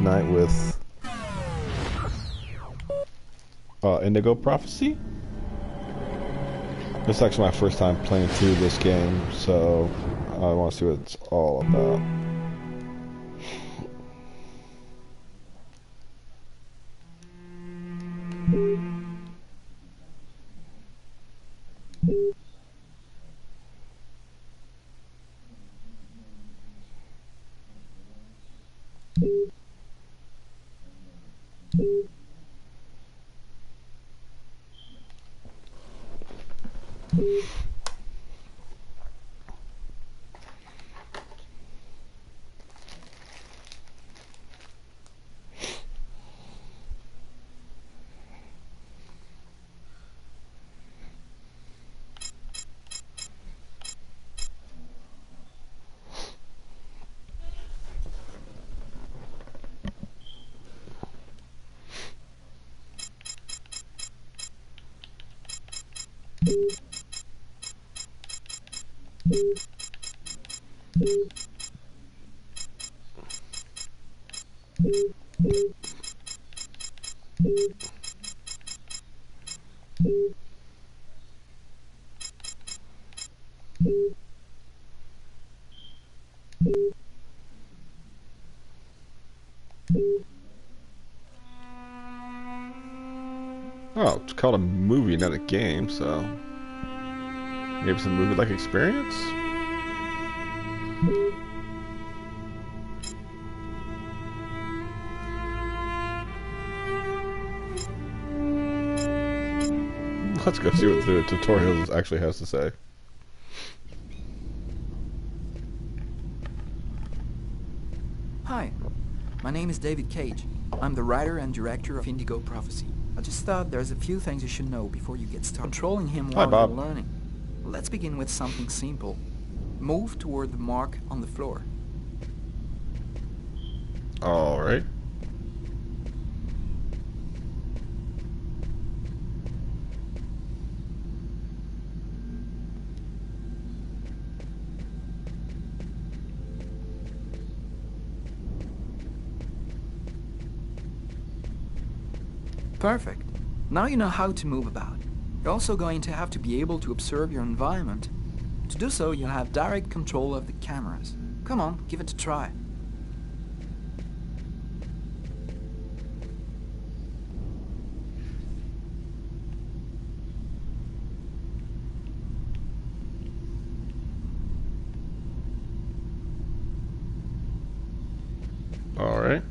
tonight with Indigo Prophecy. This is actually my first time playing through this game, so I want to see what it's all about. Oh, it's called a movie, not a game, so maybe it's a movie-like experience? Let's go see what the tutorial actually has to say. Hi, my name is David Cage. I'm the writer and director of Indigo Prophecy. I just thought there's a few things you should know before you get started controlling him while you're learning. Let's begin with something simple. Move toward the mark on the floor. Alright. Perfect. Now you know how to move about. You're also going to have to be able to observe your environment. To do so, you'll have direct control of the cameras. Come on, give it a try. Alright.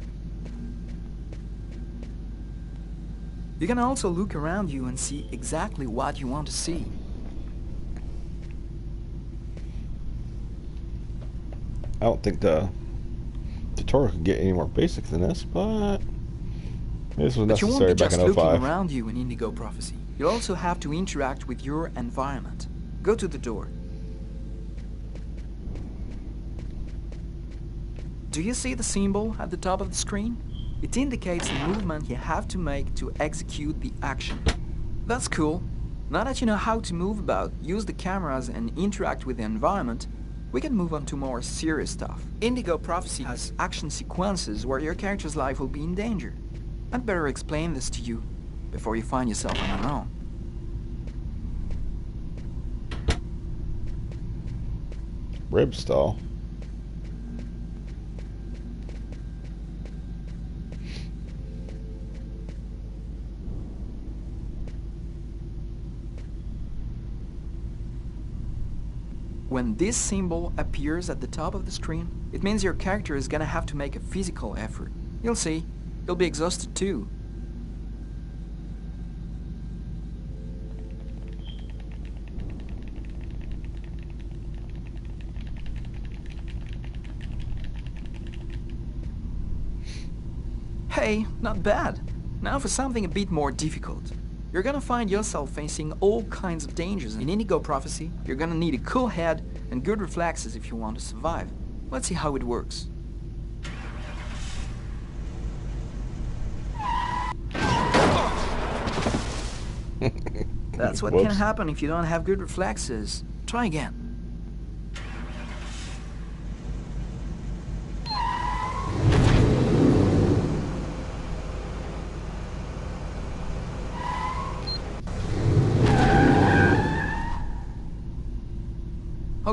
You can also look around you and see exactly what you want to see. I don't think the tutorial can get any more basic than this, but this was necessary back in 05. But you won't be just looking around you in Indigo Prophecy. You'll also have to interact with your environment. Go to the door. Do you see the symbol at the top of the screen? It indicates the movement you have to make to execute the action. That's cool. Now that you know how to move about, use the cameras and interact with the environment, we can move on to more serious stuff. Indigo Prophecy has action sequences where your character's life will be in danger. I'd better explain this to you before you find yourself on your own. Rib stall. When this symbol appears at the top of the screen, it means your character is gonna have to make a physical effort. You'll see, you'll be exhausted too. Hey, not bad. Now for something a bit more difficult. You're gonna find yourself facing all kinds of dangers. In Indigo Prophecy, you're gonna need a cool head and good reflexes if you want to survive. Let's see how it works. That's what can happen if you don't have good reflexes. Try again.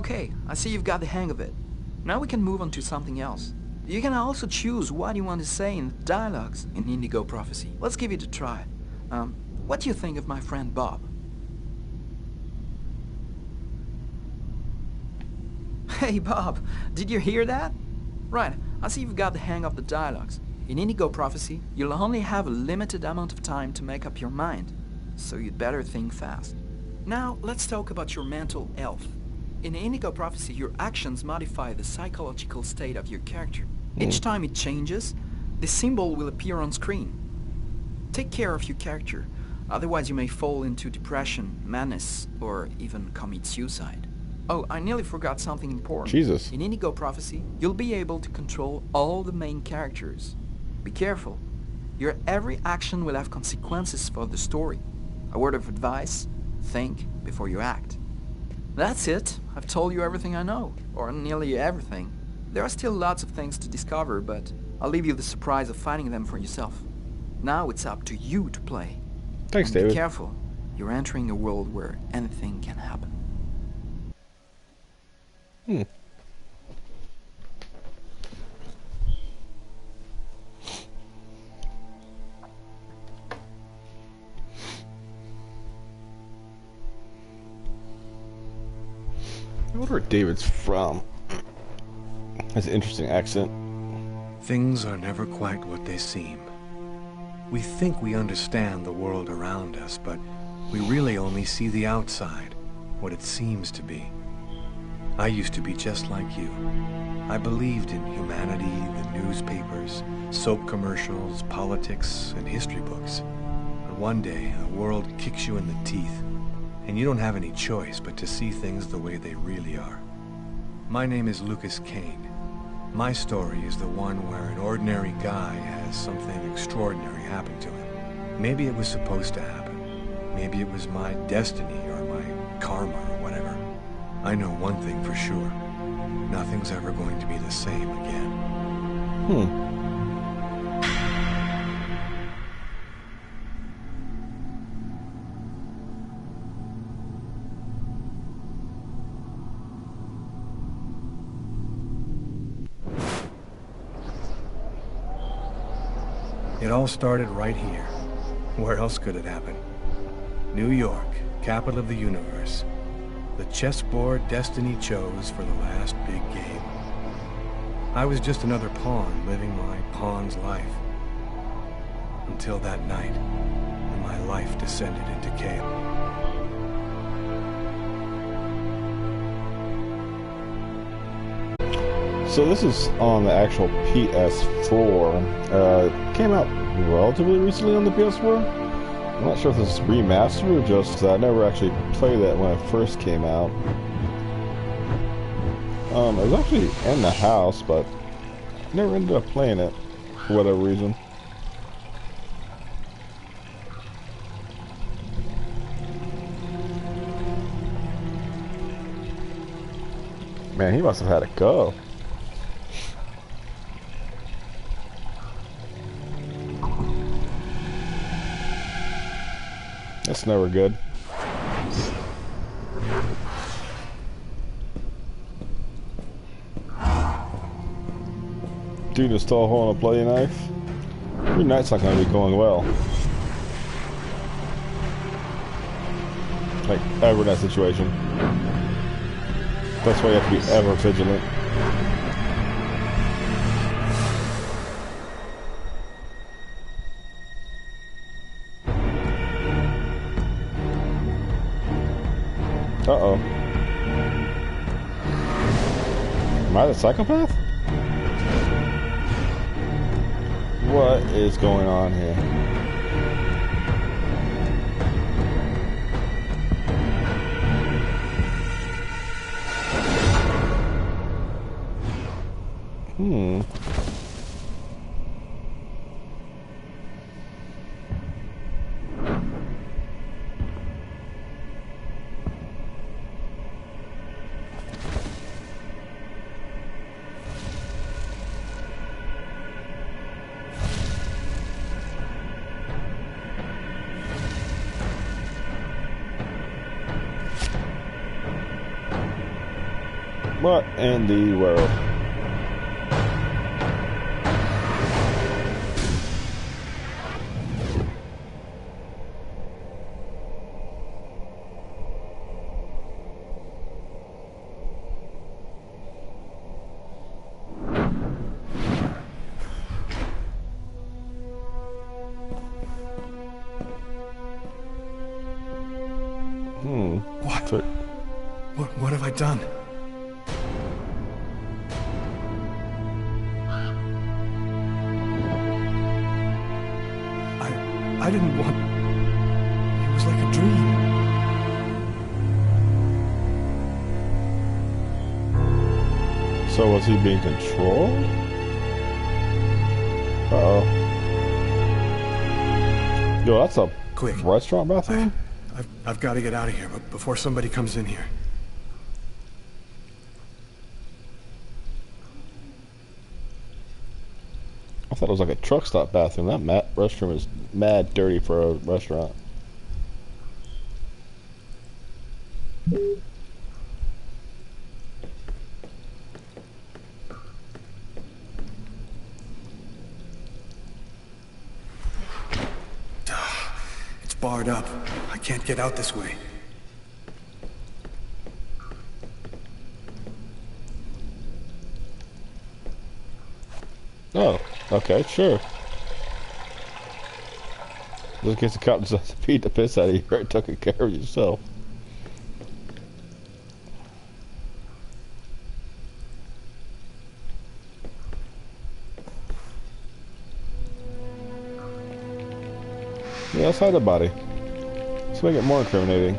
Okay, I see you've got the hang of it. Now we can move on to something else. You can also choose what you want to say in the dialogues in Indigo Prophecy. Let's give it a try. What do you think of my friend Bob? Hey Bob, did you hear that? Right, I see you've got the hang of the dialogues. In Indigo Prophecy, you'll only have a limited amount of time to make up your mind, so you'd better think fast. Now, let's talk about your mental health. In Indigo Prophecy, your actions modify the psychological state of your character. Each time it changes, the symbol will appear on screen. Take care of your character, otherwise you may fall into depression, madness, or even commit suicide. Oh, I nearly forgot something important. Jesus. In Indigo Prophecy, you'll be able to control all the main characters. Be careful. Your every action will have consequences for the story. A word of advice, think before you act. That's it. I've told you everything I know, or nearly everything. There are still lots of things to discover, but I'll leave you the surprise of finding them for yourself. Now it's up to you to play. Thanks, And David. be careful. You're entering a world where anything can happen. I wonder where David's from. Has an interesting accent. Things are never quite what they seem. We think we understand the world around us, but we really only see the outside, what it seems to be. I used to be just like you. I believed in humanity, the newspapers, soap commercials, politics, and history books. But one day, the world kicks you in the teeth, and you don't have any choice but to see things the way they really are. My name is Lucas Kane. My story is the one where an ordinary guy has something extraordinary happen to him. Maybe it was supposed to happen. Maybe it was my destiny or my karma or whatever. I know one thing for sure. Nothing's ever going to be the same again. It all started right here. Where else could it happen? New York, capital of the universe. The chessboard destiny chose for the last big game. I was just another pawn living my pawn's life. Until that night, when my life descended into chaos. So this is on the actual PS4. Came out relatively recently on the PS4. I'm not sure if this is remastered or just I never actually played that when it first came out. It was actually in the house, but never ended up playing it for whatever reason. Man, he must have had it go. That's never good. Dude is still holding a bloody knife. Your night's not going to be going well. Like, ever in that situation. That's why you have to be ever vigilant. Uh-oh. Am I the psychopath? What is going on here? What in the world? What have I done? I didn't want... It was like a dream. So was he being controlled? Uh-oh. Yo, that's a Quick. Restaurant bathroom? I've got to get out of here, but before somebody comes in here. I thought it was like a truck stop bathroom. That restroom is mad dirty for a restaurant. It's barred up. I can't get out this way. Oh, okay, sure. Just in case the cop decides to beat the piss out of you, right? Took care of yourself. Yeah, let's hide the body. Let's make it more incriminating.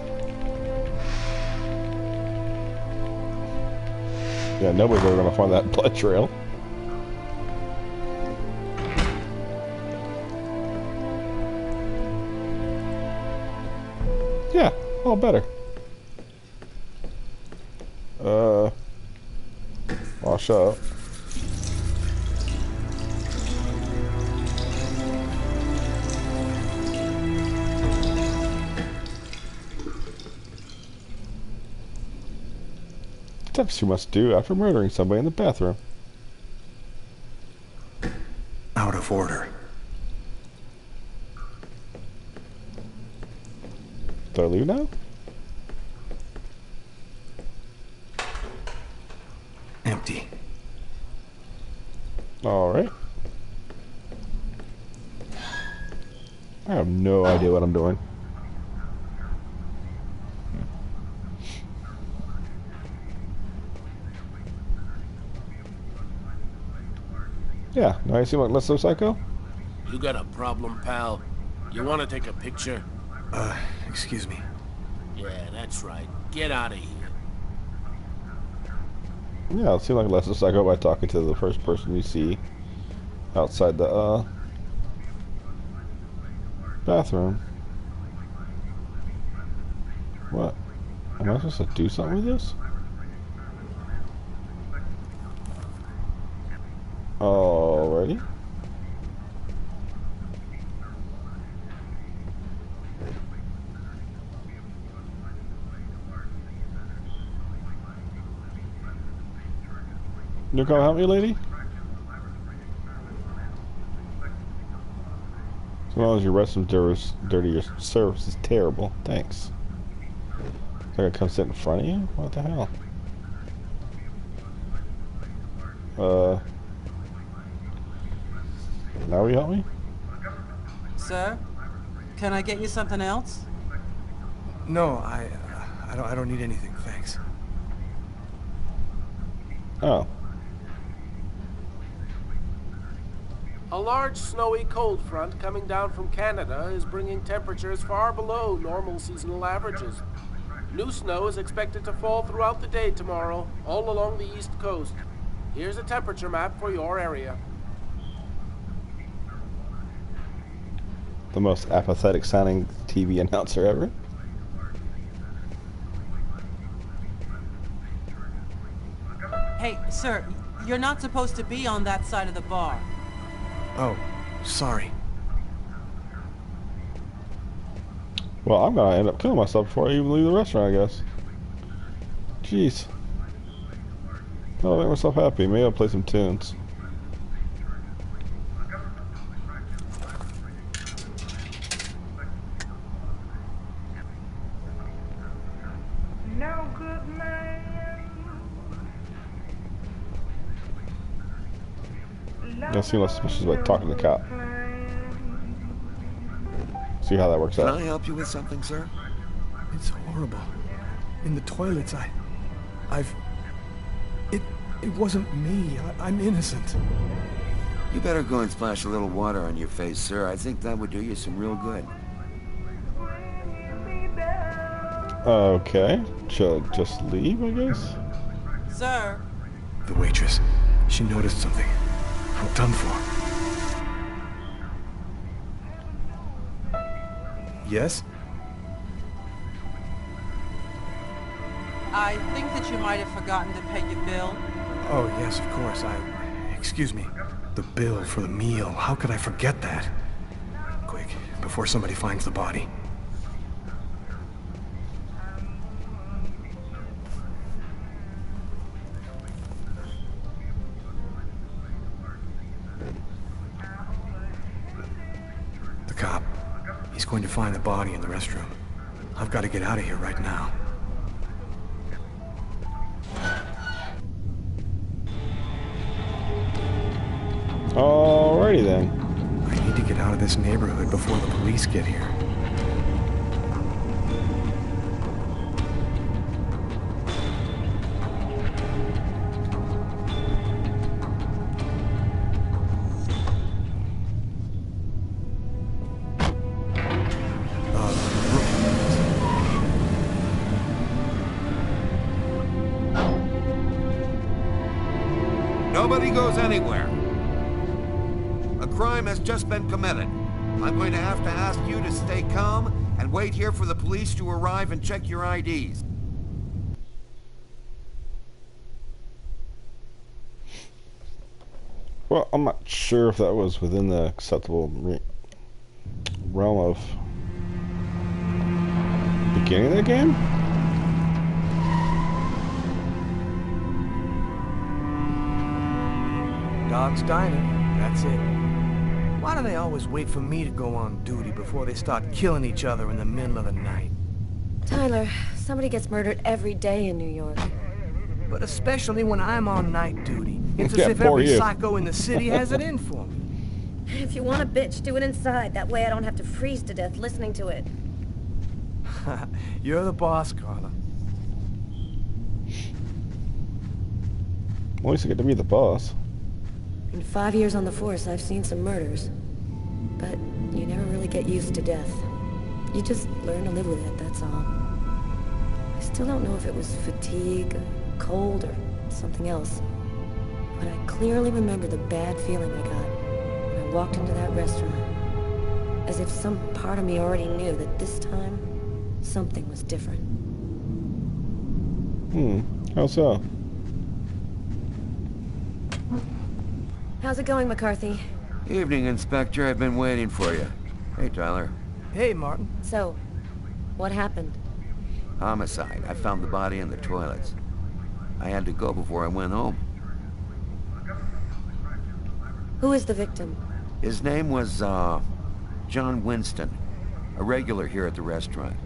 Yeah, nobody's ever gonna find that blood trail. Yeah, all better. Wash up. That's what you must do after murdering somebody in the bathroom. Out of order. Do I leave now? Empty. Alright. I have no idea what I'm doing. Yeah, now you seem like less so psycho? You got a problem, pal? You want to take a picture? Excuse me. Yeah, that's right. Get out of here. Yeah, it seems like less so psycho by talking to the first person you see outside the, bathroom. What? Am I supposed to do something with this? Alrighty. You come help me, lady? As long as your restroom is dirty, your service is terrible. Thanks. So I gotta come sit in front of you? What the hell? Now will you help me? Sir, can I get you something else? No, I don't need anything, thanks. Oh. A large snowy cold front coming down from Canada is bringing temperatures far below normal seasonal averages. New snow is expected to fall throughout the day tomorrow, all along the east coast. Here's a temperature map for your area. The most apathetic sounding TV announcer ever. Hey, sir, you're not supposed to be on that side of the bar. Oh, sorry. Well, I'm gonna end up killing myself before I even leave the restaurant, I guess. Jeez. I'll make myself happy. Maybe I'll play some tunes. No good man. That seems less suspicious about talking to the cop. See how that works Can out. I help you with something, sir? It's horrible. In the toilets, It wasn't me. I'm innocent. You better go and splash a little water on your face, sir. I think that would do you some real good. Okay. Should I just leave, I guess? Sir, The waitress. She noticed something. I'm done for. Yes? I think that you might have forgotten to pay your bill. Oh, yes, of course. Excuse me. The bill for the meal. How could I forget that? Quick, before somebody finds the body. The cop. He's going to find the body in the restroom. I've got to get out of here right now. Alrighty then. I need to get out of this neighborhood before the police get here. Nobody goes anywhere. A crime has just been committed. I'm going to have to ask you to stay calm and wait here for the police to arrive and check your IDs. Well, I'm not sure if that was within the acceptable realm of beginning of the game. Dog's Diner, that's it. Why do they always wait for me to go on duty before they start killing each other in the middle of the night? Tyler, somebody gets murdered every day in New York. But especially when I'm on night duty. It's Yeah, as if poor every you. psycho in the city has it in for me. If you want a bitch, do it inside. That way I don't have to freeze to death listening to it. You're the boss, Carla. At least I get to be the boss. In 5 years on the force, I've seen some murders. But you never really get used to death. You just learn to live with it, that's all. I still don't know if it was fatigue, or cold, or something else. But I clearly remember the bad feeling I got when I walked into that restaurant. As if some part of me already knew that this time, something was different. How so? How's it going, McCarthy? Evening, Inspector. I've been waiting for you. Hey, Tyler. Hey, Martin. So, what happened? Homicide. I found the body in the toilets. I had to go before I went home. Who is the victim? His name was, John Winston. A regular here at the restaurant.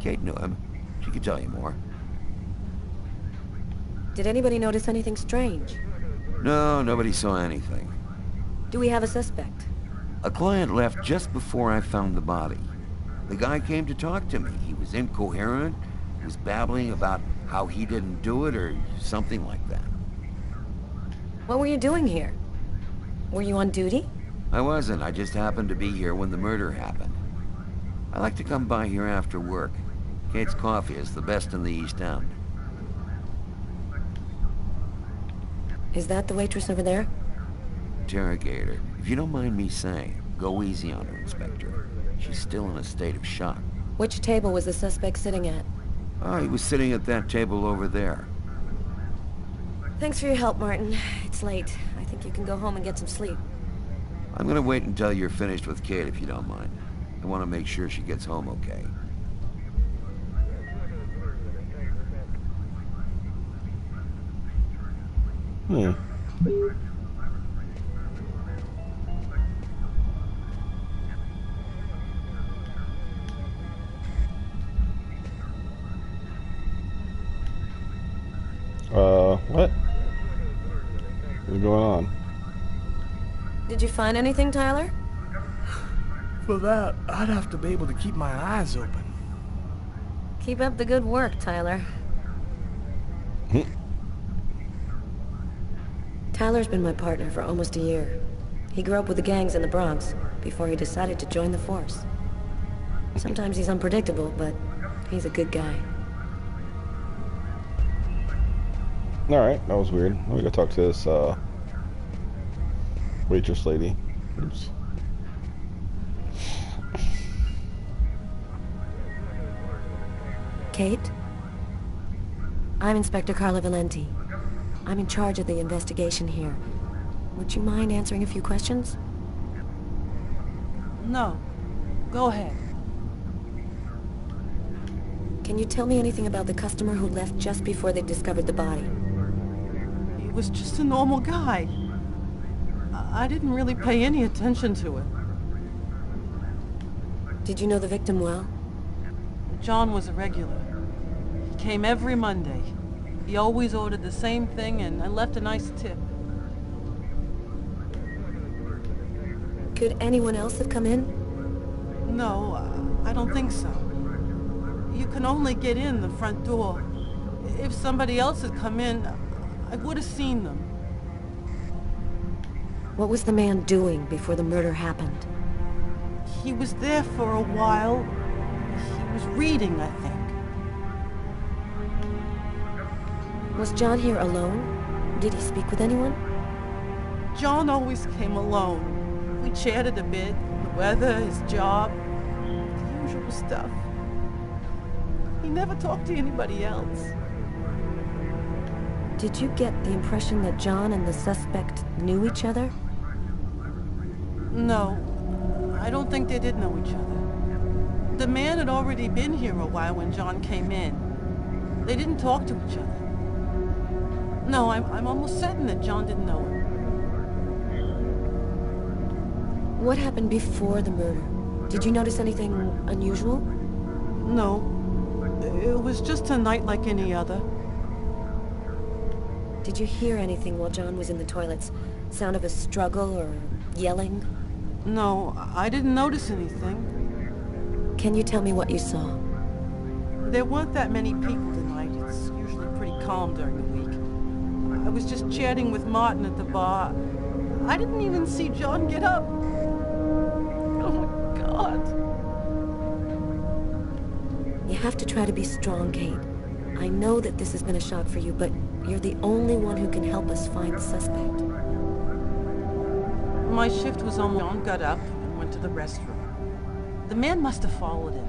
Kate knew him. She could tell you more. Did anybody notice anything strange? No, nobody saw anything. Do we have a suspect? A client left just before I found the body. The guy came to talk to me. He was incoherent. He was babbling about how he didn't do it or something like that. What were you doing here? Were you on duty? I wasn't. I just happened to be here when the murder happened. I like to come by here after work. Kate's coffee is the best in the East End. Is that the waitress over there? Interrogator. If you don't mind me saying, go easy on her, Inspector. She's still in a state of shock. Which table was the suspect sitting at? Oh, he was sitting at that table over there. Thanks for your help, Martin. It's late. I think you can go home and get some sleep. I'm gonna wait until you're finished with Kate, if you don't mind. I want to make sure she gets home okay. What? What's going on? Did you find anything, Tyler? For that, I'd have to be able to keep my eyes open. Keep up the good work, Tyler. Tyler's been my partner for almost a year. He grew up with the gangs in the Bronx before he decided to join the force. Sometimes he's unpredictable, but he's a good guy. Alright, that was weird. Let me go talk to this, waitress lady. Oops. Kate? I'm Inspector Carla Valenti. I'm in charge of the investigation here. Would you mind answering a few questions? No. Go ahead. Can you tell me anything about the customer who left just before they discovered the body? He was just a normal guy. I didn't really pay any attention to it. Did you know the victim well? John was a regular. He came every Monday. He always ordered the same thing, and I left a nice tip. Could anyone else have come in? No, I don't think so. You can only get in the front door. If somebody else had come in, I would have seen them. What was the man doing before the murder happened? He was there for a while. He was reading, I think. Was John here alone? Did he speak with anyone? John always came alone. We chatted a bit, the weather, his job, the usual stuff. He never talked to anybody else. Did you get the impression that John and the suspect knew each other? No, I don't think they did know each other. The man had already been here a while when John came in. They didn't talk to each other. No, I'm almost certain that John didn't know him. What happened before the murder? Did you notice anything unusual? No. It was just a night like any other. Did you hear anything while John was in the toilets? Sound of a struggle or yelling? No, I didn't notice anything. Can you tell me what you saw? There weren't that many people tonight. It's usually pretty calm during the week. I was just chatting with Martin at the bar. I didn't even see John get up. Oh my God. You have to try to be strong, Kate. I know that this has been a shock for you, but you're the only one who can help us find the suspect. My shift was almost on. Got up and went to the restroom. The man must have followed him.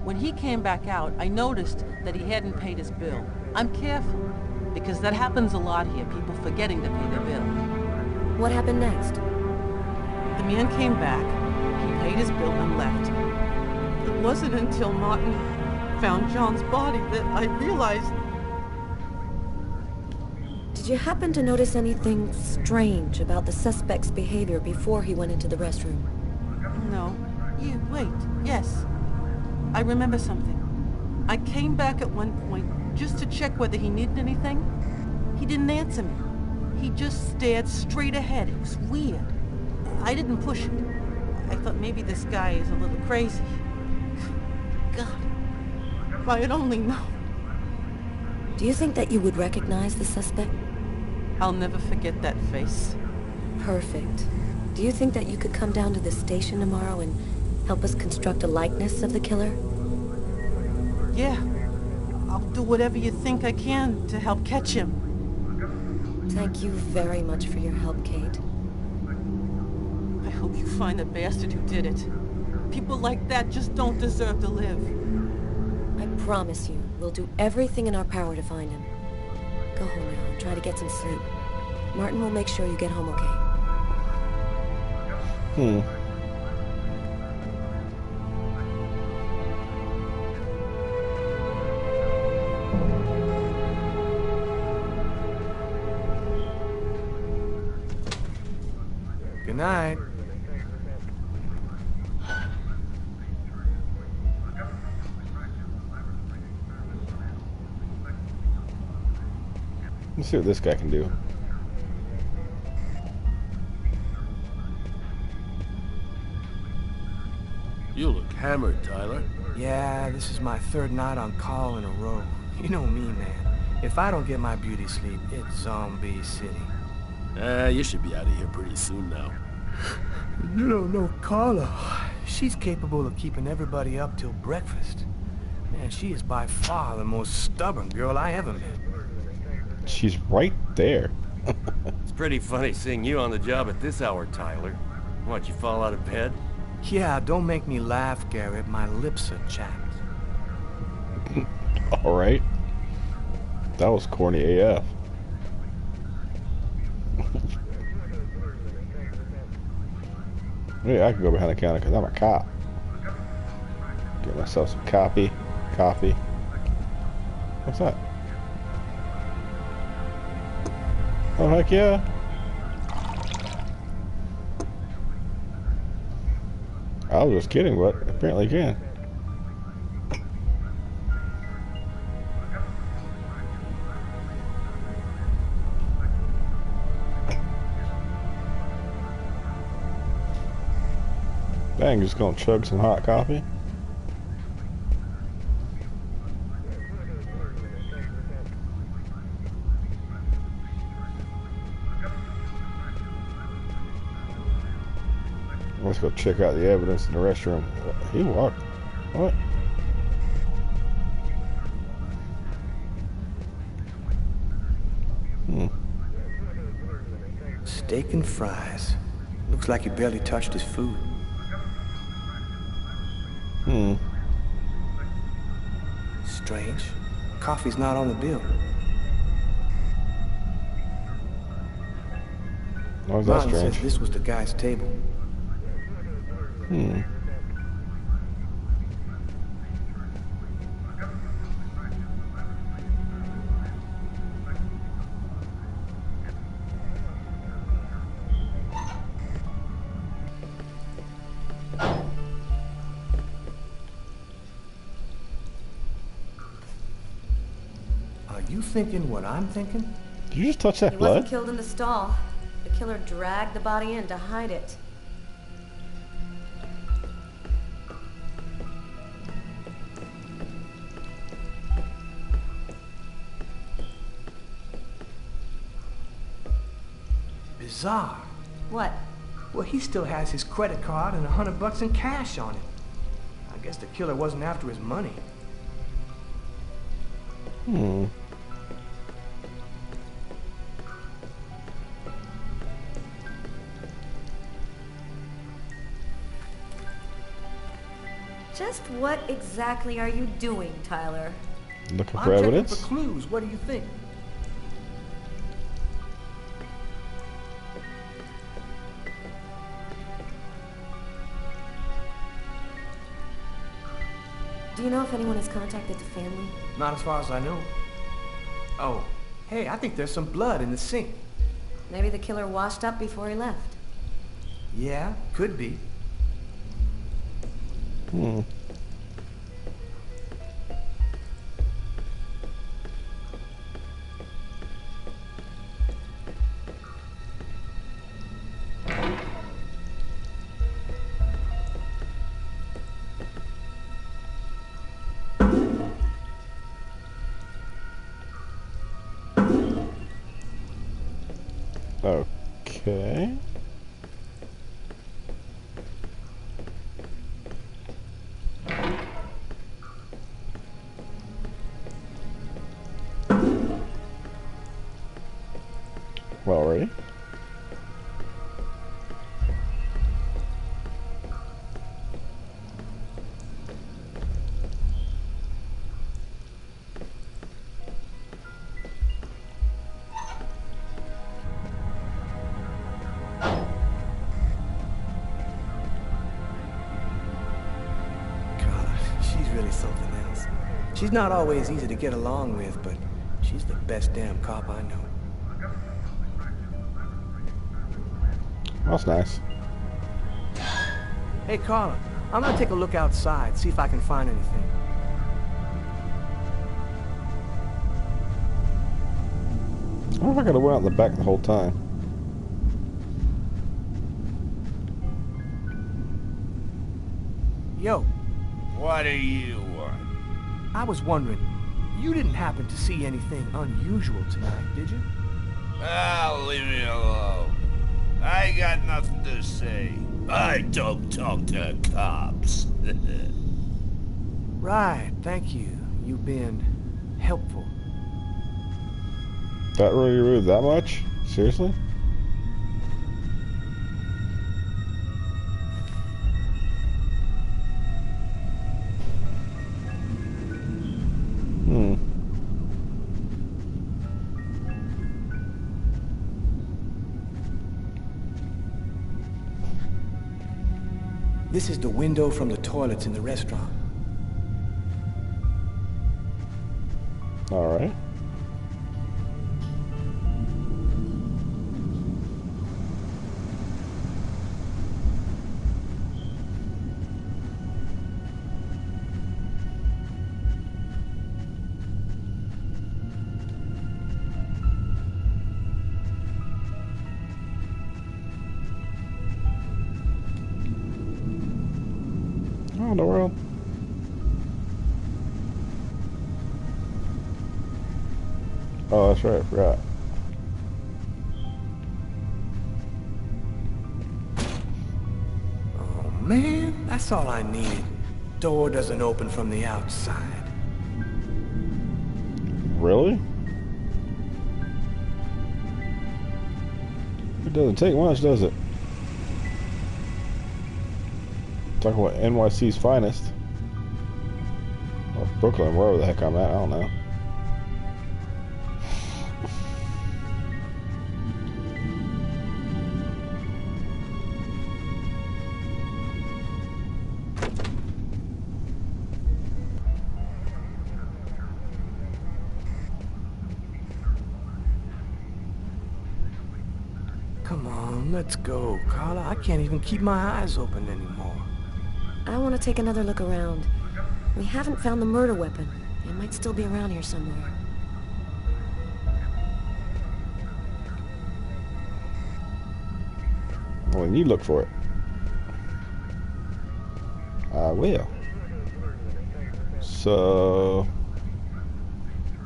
When he came back out, I noticed that he hadn't paid his bill. I'm careful, because that happens a lot here, people forgetting to pay their bill. What happened next? The man came back, he paid his bill and left. It wasn't until Martin found John's body that I realized... Did you happen to notice anything strange about the suspect's behavior before he went into the restroom? No. Wait, yes. I remember something. I came back at one point just to check whether he needed anything. He didn't answer me. He just stared straight ahead. It was weird. I didn't push it. I thought maybe this guy is a little crazy. God, if I had only known. Do you think that you would recognize the suspect? I'll never forget that face. Perfect. Do you think that you could come down to the station tomorrow and help us construct a likeness of the killer? Yeah. I'll do whatever you think I can to help catch him. Thank you very much for your help, Kate. I hope you find the bastard who did it. People like that just don't deserve to live. I promise you, we'll do everything in our power to find him. Go home now and try to get some sleep. Martin will make sure you get home okay. Let's see what this guy can do. You look hammered, Tyler. Yeah, this is my third night on call in a row. You know me, man. If I don't get my beauty sleep, it's Zombie City. You should be out of here pretty soon now. You don't know Carla. She's capable of keeping everybody up till breakfast. Man, she is by far the most stubborn girl I ever met. She's right there. It's pretty funny seeing you on the job at this hour, Tyler. What, you fall out of bed? Yeah, don't make me laugh, Garrett. My lips are chapped. Alright. That was corny AF. Yeah, I can go behind the counter because I'm a cop. Get myself some coffee. What's that? Oh, heck yeah. I was just kidding, but apparently you can. Dang, just gonna chug some hot coffee. Let's go check out the evidence in the restroom. He walked. What? Steak and fries. Looks like he barely touched his food. Strange. Coffee's not on the bill. Why is that Martin strange? says this was the guy's table. Are you thinking what I'm thinking? Did you just touch that He blood? wasn't killed in the stall. The killer dragged the body in to hide it. Bizarre. What? Well, he still has his credit card and $100 in cash on it. I guess the killer wasn't after his money. Just what exactly are you doing, Tyler? Looking I'm for checking evidence? for clues. What do you think? Do you know if anyone has contacted the family? Not as far as I know. Oh, hey, I think there's some blood in the sink. Maybe the killer washed up before he left. Yeah, could be. Okay. Well, already. Something else. She's not always easy to get along with, but she's the best damn cop I know. That's nice. Hey, Carla, I'm gonna take a look outside, see if I can find anything. I wonder if I could have went out the back the whole time. Yo, What do you want? I was wondering, you didn't happen to see anything unusual tonight, did you? Ah, leave me alone. I ain't got nothing to say. I don't talk to cops. Right, thank you. You've been helpful. That really rude that much? Seriously? This is the window from the toilets in the restaurant. All right. How in the world? Oh, that's right, I forgot. Oh man, that's all I needed. Door doesn't open from the outside. Really? It doesn't take much, does it? Talking about NYC's finest. Or Brooklyn, wherever the heck I'm at, I don't know. Come on, let's go, Carla. I can't even keep my eyes open anymore. I want to take another look around. We haven't found the murder weapon. It might still be around here somewhere. Well, you look for it. I will. So,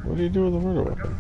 what do you do with the murder weapon?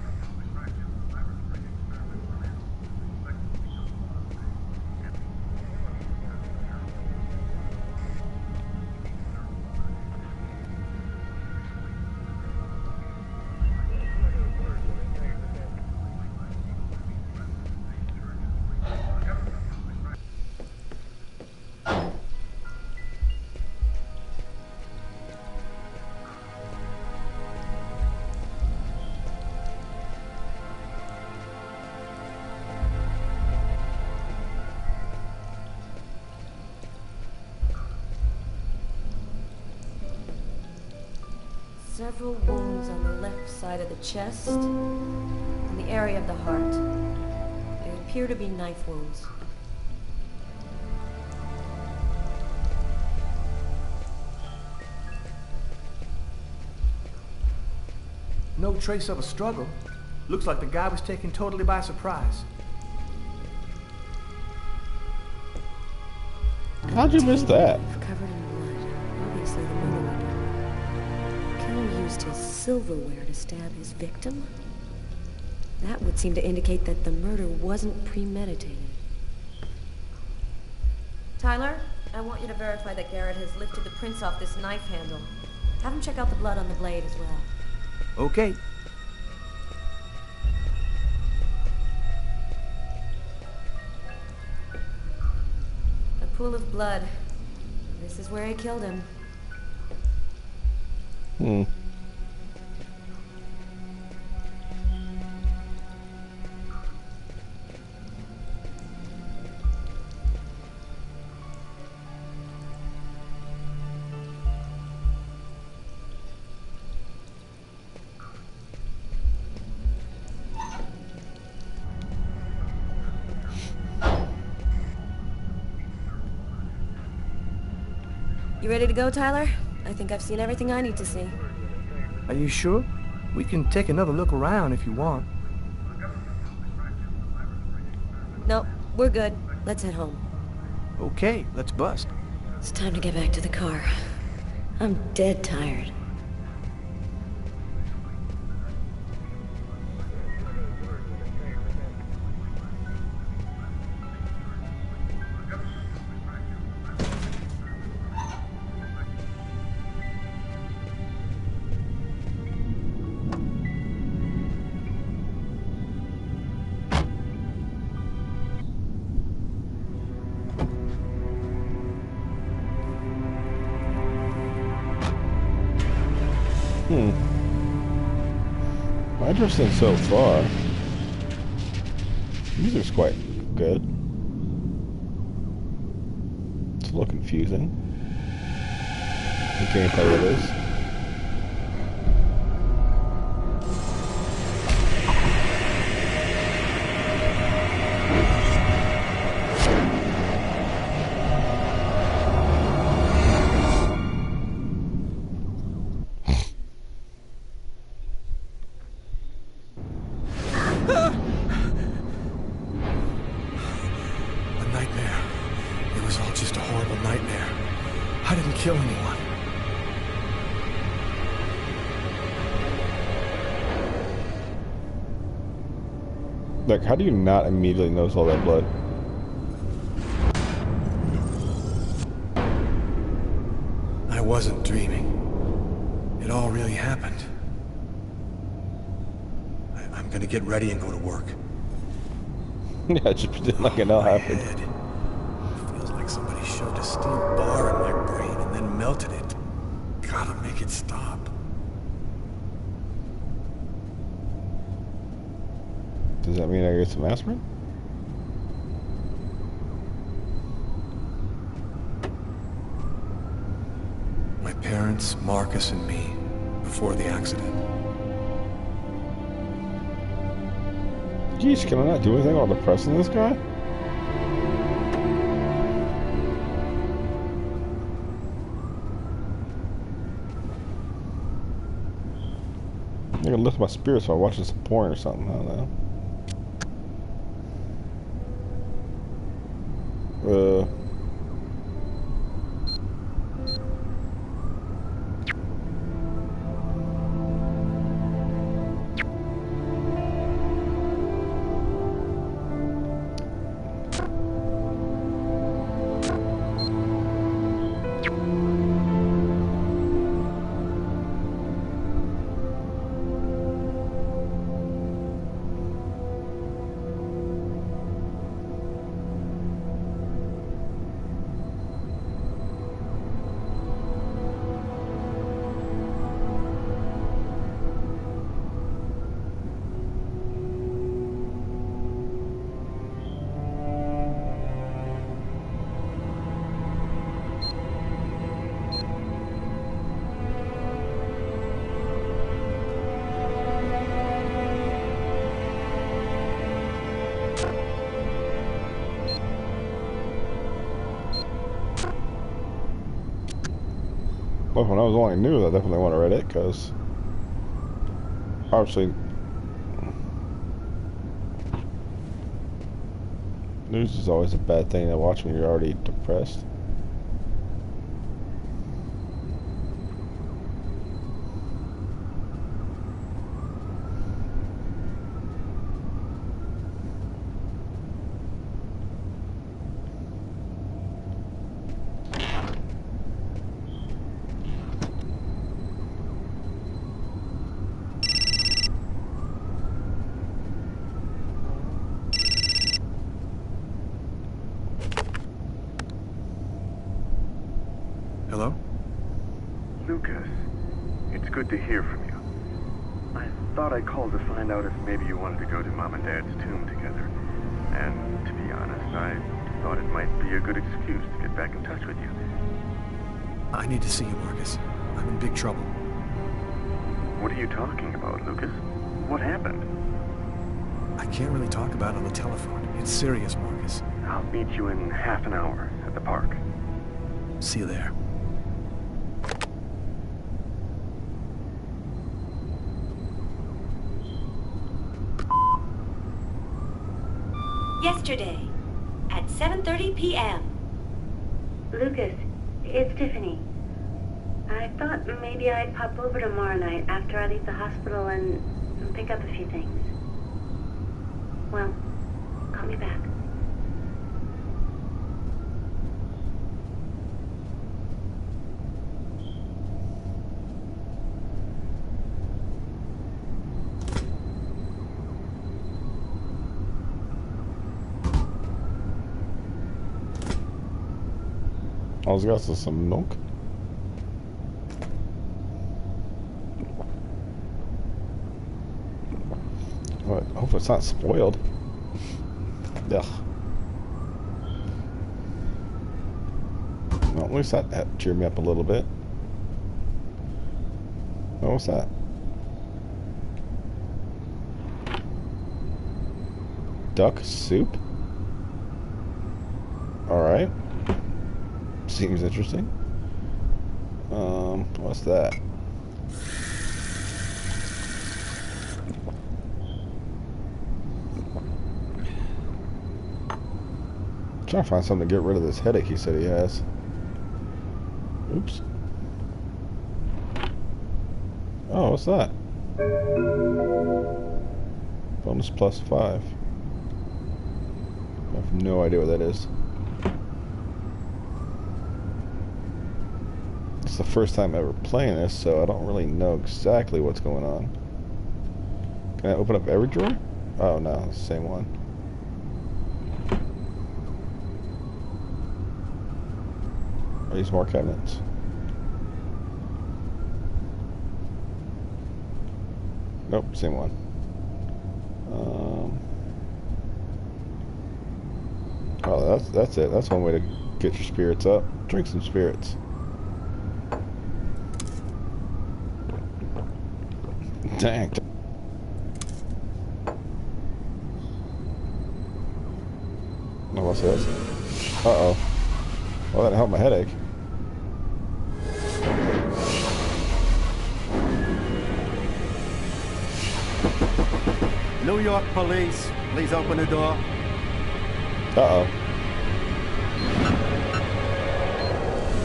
Several wounds on the left side of the chest and the area of the heart. They appear to be knife wounds. No trace of a struggle. Looks like the guy was taken totally by surprise. How'd you miss that? Covered in blood. Obviously the murder weapon. Killer used his silverware to stab his victim. That would seem to indicate that the murder wasn't premeditated. Tyler, I want you to verify that Garrett has lifted the prints off this knife handle. Have him check out the blood on the blade as well. Okay. A pool of blood. This is where he killed him. You ready to go, Tyler? I think I've seen everything I need to see. Are you sure? We can take another look around if you want. We're good. Let's head home. Okay, let's bust. It's time to get back to the car. I'm dead tired. Interesting so far. Music's quite good. It's a little confusing. The gameplay it is. Kill anyone. Like, how do you not immediately notice all that blood? I wasn't dreaming. It all really happened. I'm gonna get ready and go to work. Yeah, just pretend like it all happened. Feels like somebody shoved a steel bar in my brain and then melted it. Gotta make it stop. Does that mean I get some aspirin? My parents, Marcus, and me, before the accident. Jeez, can I not do anything while depressing this guy? I can lift my spirits while watching some porn or something, I don't know. Well, when I was only new, I definitely want to read it, because obviously news is always a bad thing to watch when you're already depressed. Hello? Lucas, it's good to hear from you. I thought I'd call to find out if maybe you wanted to go to Mom and Dad's tomb together. And to be honest, I thought it might be a good excuse to get back in touch with you. I need to see you, Marcus. I'm in big trouble. What are you talking about, Lucas? What happened? I can't really talk about it on the telephone. It's serious, Marcus. I'll meet you in half an hour at the park. See you there. Yesterday, at 7:30 p.m. Lucas, it's Tiffany. I thought maybe I'd pop over tomorrow night after I leave the hospital and pick up a few things. Well, call me back. All he's got is some milk. What? Hope it's not spoiled. Ugh. Well, at least that cheered me up a little bit. Oh, what's that? Duck soup? Alright. Seems interesting. What's that? Trying to find something to get rid of this headache he said he has. Oops. Oh, what's that? Bonus +5. I have no idea what that is. It's the first time ever playing this, so I don't really know exactly what's going on. Can I open up every drawer? Oh no, it's the same one. Are these more cabinets? Nope, same one. Oh, that's it. That's one way to get your spirits up. Drink some spirits. Dang. Oh, what's this? Uh-oh. Well, that helped my headache. New York police, please open the door. Uh-oh.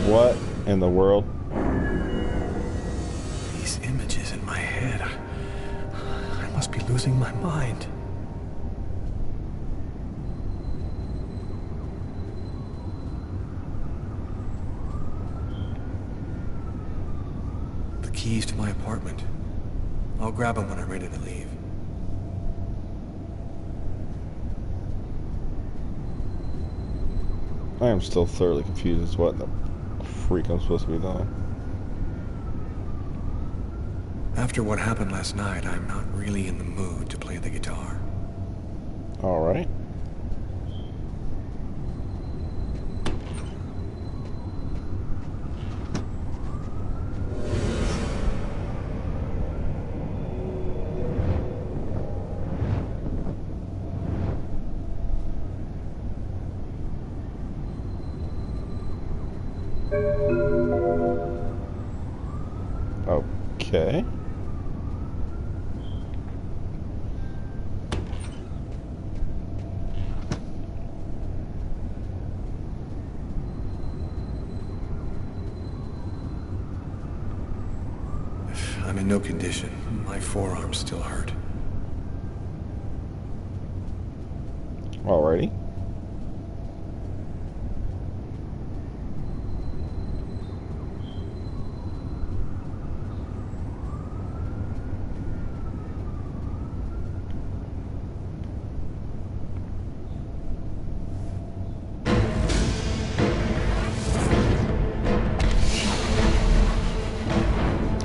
What in the world? These images in my head. I must be losing my mind. The keys to my apartment. I'll grab them when I'm ready to leave. I am still thoroughly confused as to what the freak I'm supposed to be doing. After what happened last night, I'm not really in the mood to play the guitar. Alright. Okay. I'm in no condition. My forearms still hurt. Alrighty.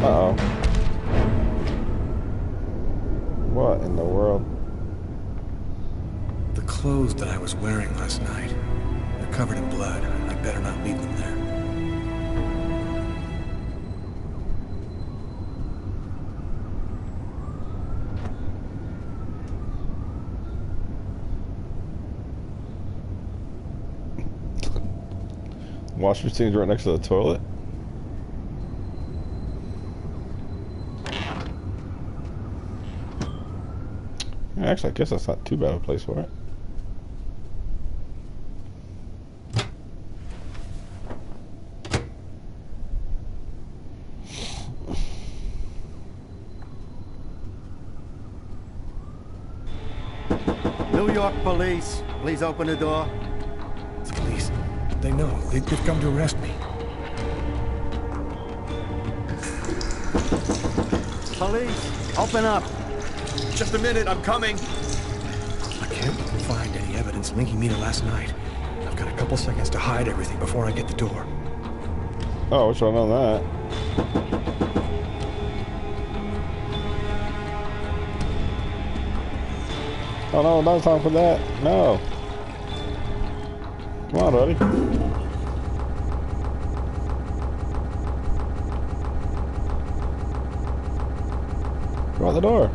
Uh-oh. What in the world? The clothes that I was wearing last night, they're covered in blood. I better not leave them there. Wash machine's right next to the toilet. Actually, I guess that's not too bad of a place for it. New York police, please open the door. The police. They know. They've come to arrest me. Police, open up. Just a minute, I'm coming. I can't find any evidence linking me to last night. I've got a couple seconds to hide everything before I get the door. Oh, what's wrong on that? Oh no, not time for that. No. Come on, buddy. Go out the door.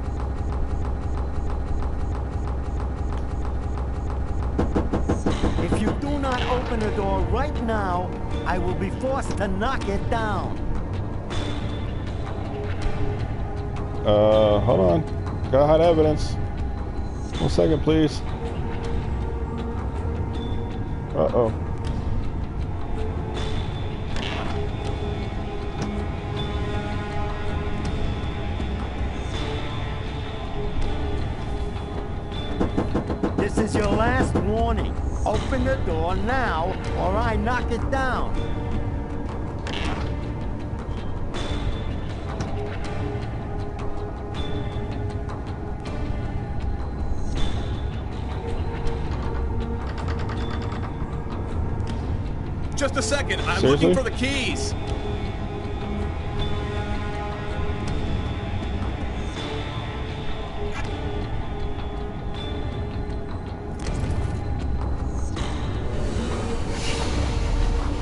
If you do not open the door right now, I will be forced to knock it down. Hold on. Gotta hide evidence. 1 second, please. Uh-oh. This is your last warning. Open the door now, or I knock it down. Just a second. I'm Seriously? looking for the keys.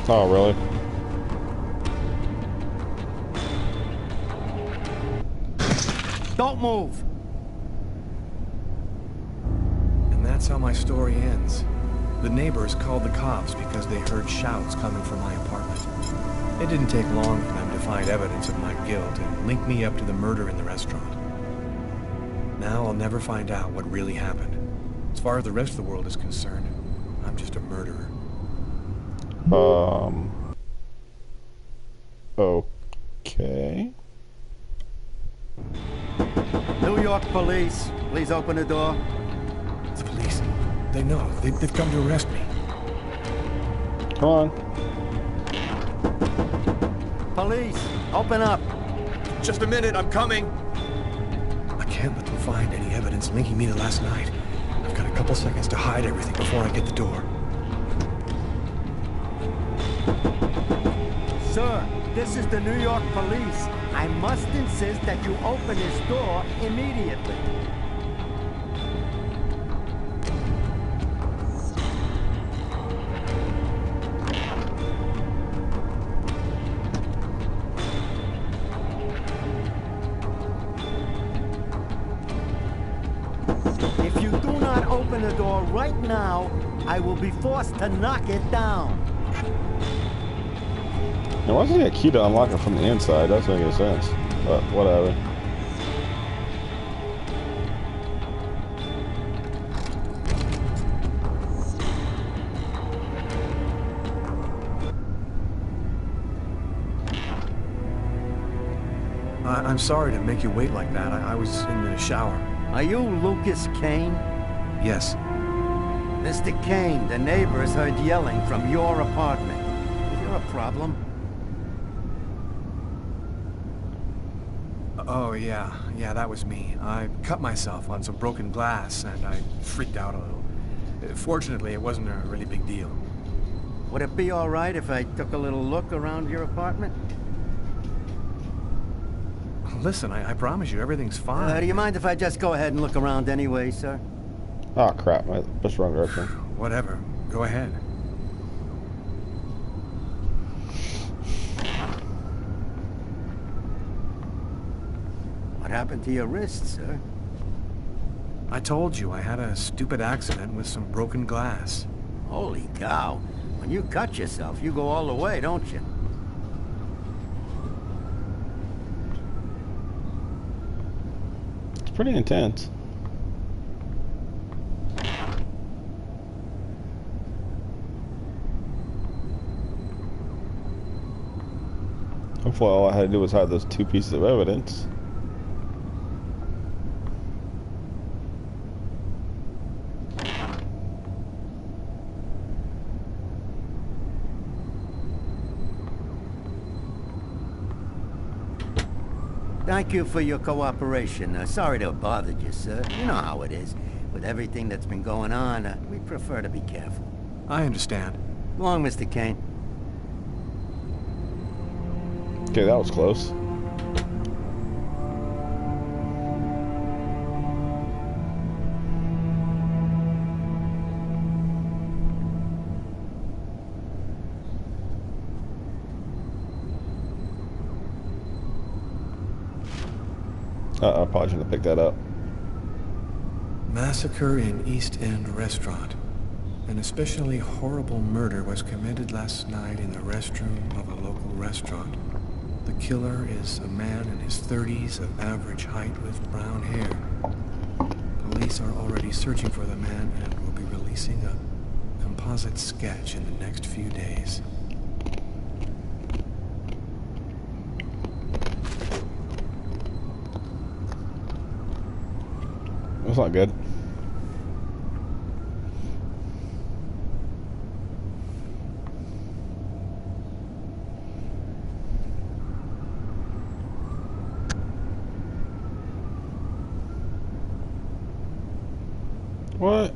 Oh, really? Don't move. And that's how my story ends. The neighbors called the cops because they heard shouts coming from my apartment. It didn't take long for them to find evidence of my guilt and link me up to the murder in the restaurant. Now I'll never find out what really happened. As far as the rest of the world is concerned, I'm just a murderer. Okay. New York police, please open the door. The police. They know. They've come to arrest me. Come on. Police, open up. Just a minute, I'm coming. I can't let them find any evidence linking me to last night. I've got a couple seconds to hide everything before I get the door. Sir, this is the New York police. I must insist that you open this door immediately. If you do not open the door right now, I will be forced to knock it down. Now, why does he get a key to unlock it from the inside? That doesn't make any sense. But whatever. I'm sorry to make you wait like that. I was in the shower. Are you Lucas Kane? Yes. Mr. Kane, the neighbors heard yelling from your apartment. Is there a problem? Oh, yeah, that was me. I cut myself on some broken glass, and I freaked out a little. Fortunately, it wasn't a really big deal. Would it be all right if I took a little look around your apartment? Listen, I promise you, everything's fine. Do you mind if I just go ahead and look around anyway, sir? Oh, crap. That's wrong direction. Whatever. Go ahead. What happened to your wrist, sir? I told you I had a stupid accident with some broken glass. Holy cow. When you cut yourself, you go all the way, don't you? It's pretty intense. Hopefully all I had to do was hide those 2 pieces of evidence. Thank you for your cooperation. Sorry to have bothered you, sir. You know how it is. With everything that's been going on, we prefer to be careful. I understand. Long, Mr. Kane. Okay, that was close. I probably shouldn't have picked that up. Massacre in East End restaurant. An especially horrible murder was committed last night in the restroom of a local restaurant. The killer is a man in his 30s of average height with brown hair. Police are already searching for the man and will be releasing a composite sketch in the next few days. That's not good. What?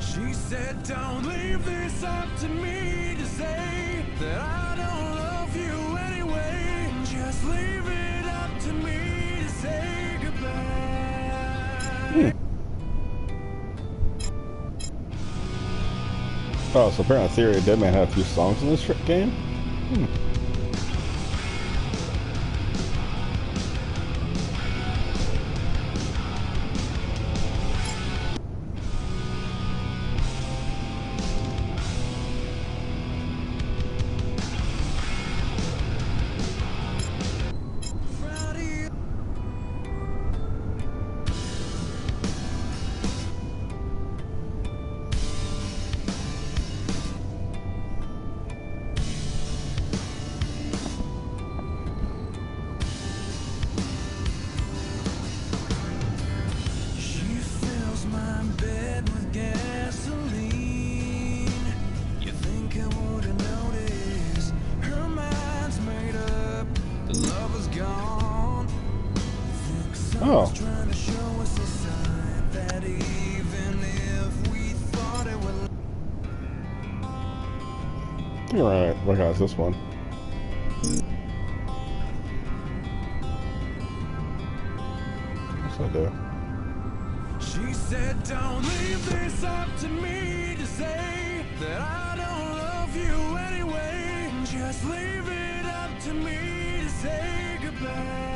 She said, don't leave this up to me to say that I don't love you anyway. Just leave it up to me to say goodbye. Oh, so apparently Theory of Deadman had a few songs in this game? Oh. You're right. What is this one? What's I do? She said, don't leave this up to me to say that I don't love you anyway. Just leave it up to me to say goodbye.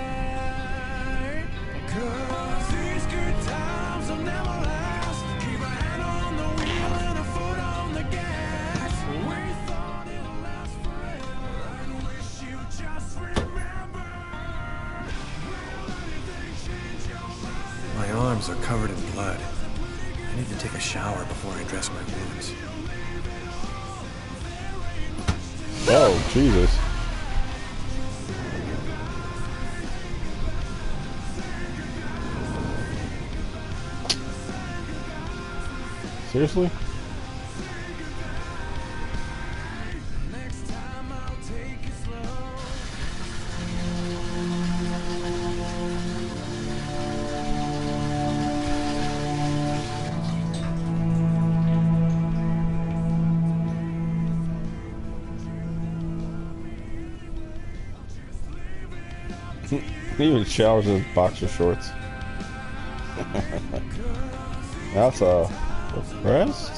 'Cause these good times will never last. Keep a hand on the wheel and a foot on the gas. We thought it'd last forever. I wish you just remember. Will anything change your mind? My arms are covered in blood. I need to take a shower before I dress my wounds. Oh, Jesus. Seriously? Next time I'll take it slow. He even showers in his boxer shorts. That's a rest?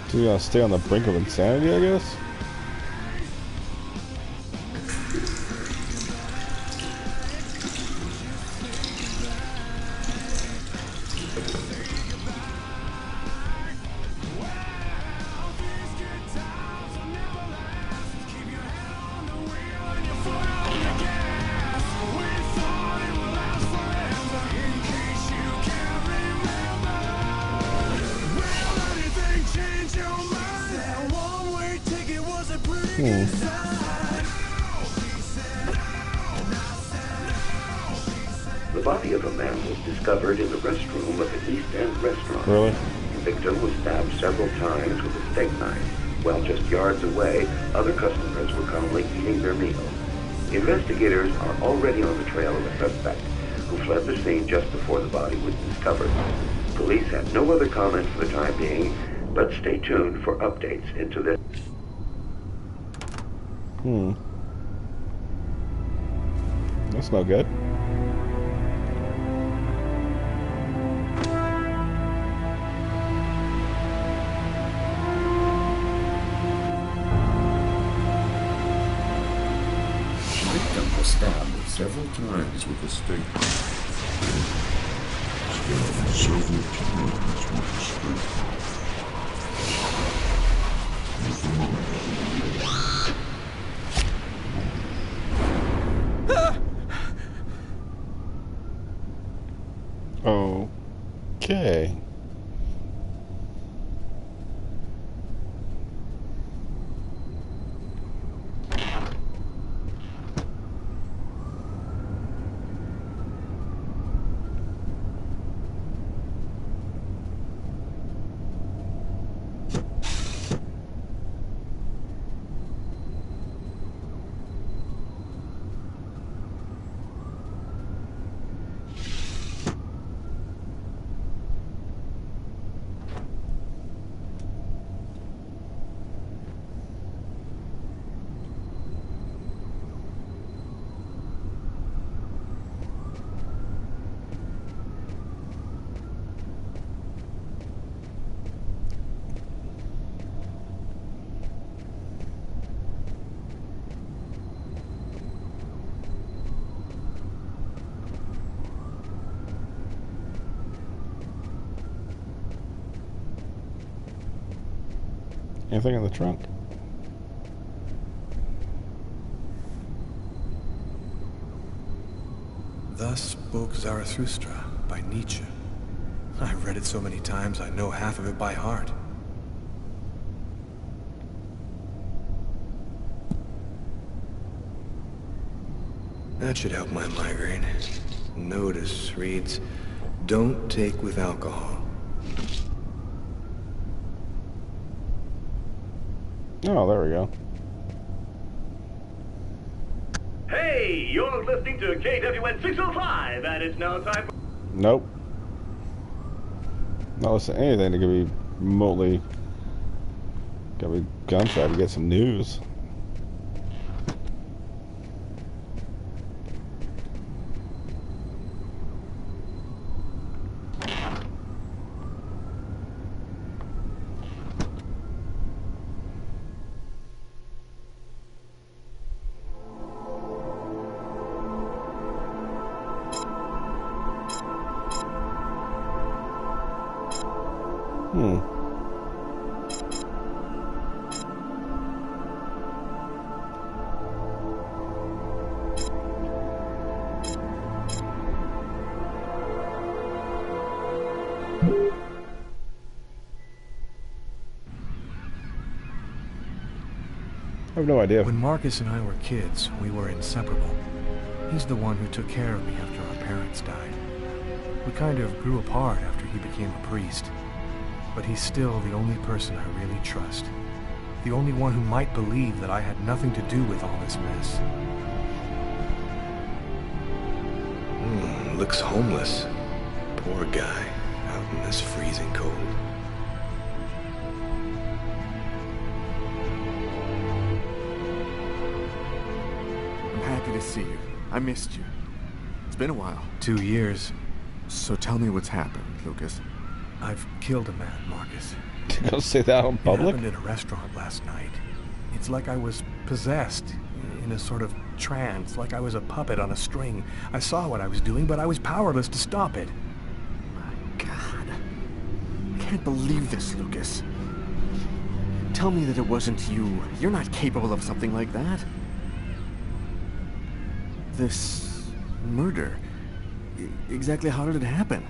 So you're gonna stay on the brink of insanity, I guess? The body of a man was discovered in the restroom of an East End restaurant. Really? The victim was stabbed several times with a steak knife, while just yards away, other customers were calmly eating their meals. Investigators are already on the trail of a suspect who fled the scene just before the body was discovered. Police have no other comment for the time being, but stay tuned for updates into this. That's no good. The victim was stabbed several times with a steak knife. Okay. Anything in the trunk? Thus spoke Zarathustra by Nietzsche. I've read it so many times I know half of it by heart. That should help my migraine. Notice reads, "Don't take with alcohol." Oh, there we go. Hey, you're listening to KWN 605, and it's now time for... Nope. Not listen to anything that could be remotely... Gotta be gunshot to get some news. I have no idea. When Marcus and I were kids, we were inseparable. He's the one who took care of me after our parents died. We kind of grew apart after he became a priest. But he's still the only person I really trust. The only one who might believe that I had nothing to do with all this mess. Looks homeless. Poor guy, out in this freezing cold. Happy to see you. I missed you. It's been a while. 2 years. So tell me what's happened, Lucas. I've killed a man, Marcus. Don't say that in public. It happened in a restaurant last night. It's like I was possessed, in a sort of trance, like I was a puppet on a string. I saw what I was doing, but I was powerless to stop it. My God. I can't believe this, Lucas. Tell me that it wasn't you. You're not capable of something like that. This murder, exactly how did it happen?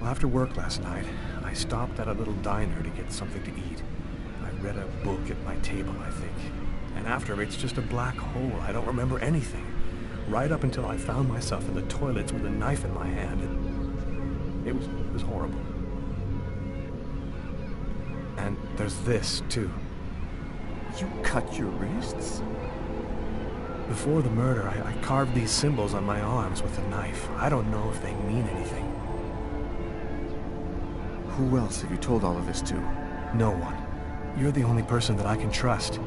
Well, after work last night, I stopped at a little diner to get something to eat. I read a book at my table, I think. And after, it's just a black hole. I don't remember anything. Right up until I found myself in the toilets with a knife in my hand. It was horrible. And there's this, too. You cut your wrists? Before the murder, I carved these symbols on my arms with a knife. I don't know if they mean anything. Who else have you told all of this to? No one. You're the only person that I can trust.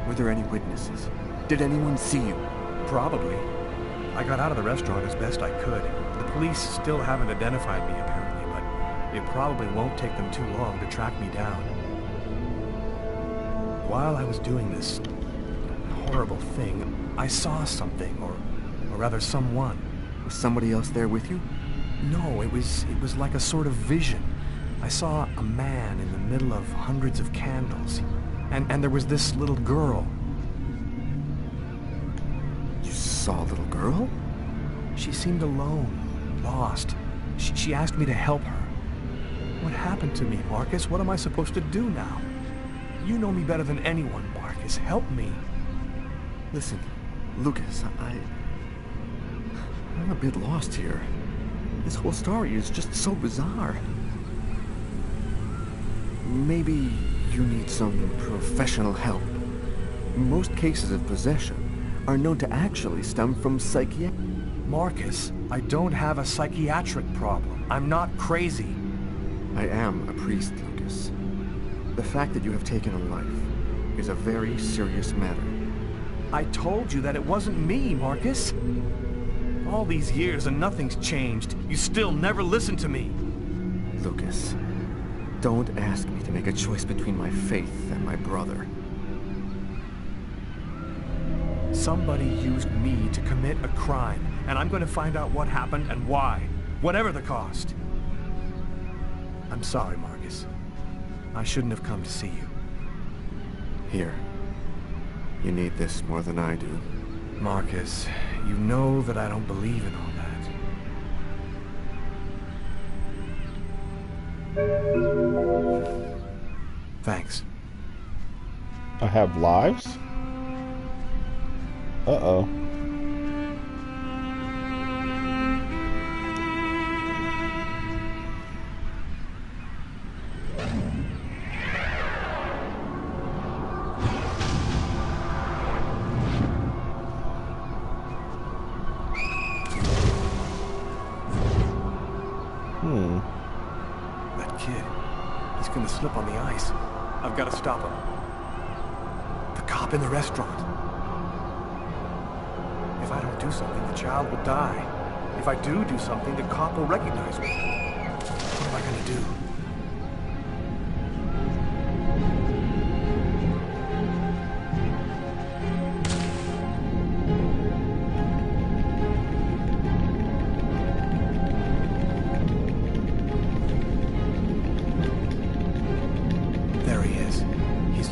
Were there any witnesses? Did anyone see you? Probably. I got out of the restaurant as best I could. The police still haven't identified me, apparently, but it probably won't take them too long to track me down. While I was doing this horrible thing, I saw something, or rather someone. Was somebody else there with you? No, it was like a sort of vision. I saw a man in the middle of hundreds of candles, and there was this little girl. You saw a little girl? She seemed alone, lost. She asked me to help her. What happened to me, Marcus? What am I supposed to do now? You know me better than anyone, Marcus. Help me. Listen, Lucas, I'm a bit lost here. This whole story is just so bizarre. Maybe you need some professional help. Most cases of possession are known to actually stem from psychiatric... Marcus, I don't have a psychiatric problem. I'm not crazy. I am a priest, Lucas. The fact that you have taken a life is a very serious matter. I told you that it wasn't me, Marcus. All these years and nothing's changed. You still never listen to me. Lucas, don't ask me to make a choice between my faith and my brother. Somebody used me to commit a crime, and I'm going to find out what happened and why, whatever the cost. I'm sorry, Marcus. I shouldn't have come to see you. Here. You need this more than I do. Marcus, you know that I don't believe in all that. Thanks. I have lives? Uh-oh. That kid, he's gonna slip on the ice. I've got to stop him. The cop in the restaurant. If I don't do something, the child will die. If I do something, the cop will recognize me. What am I gonna do?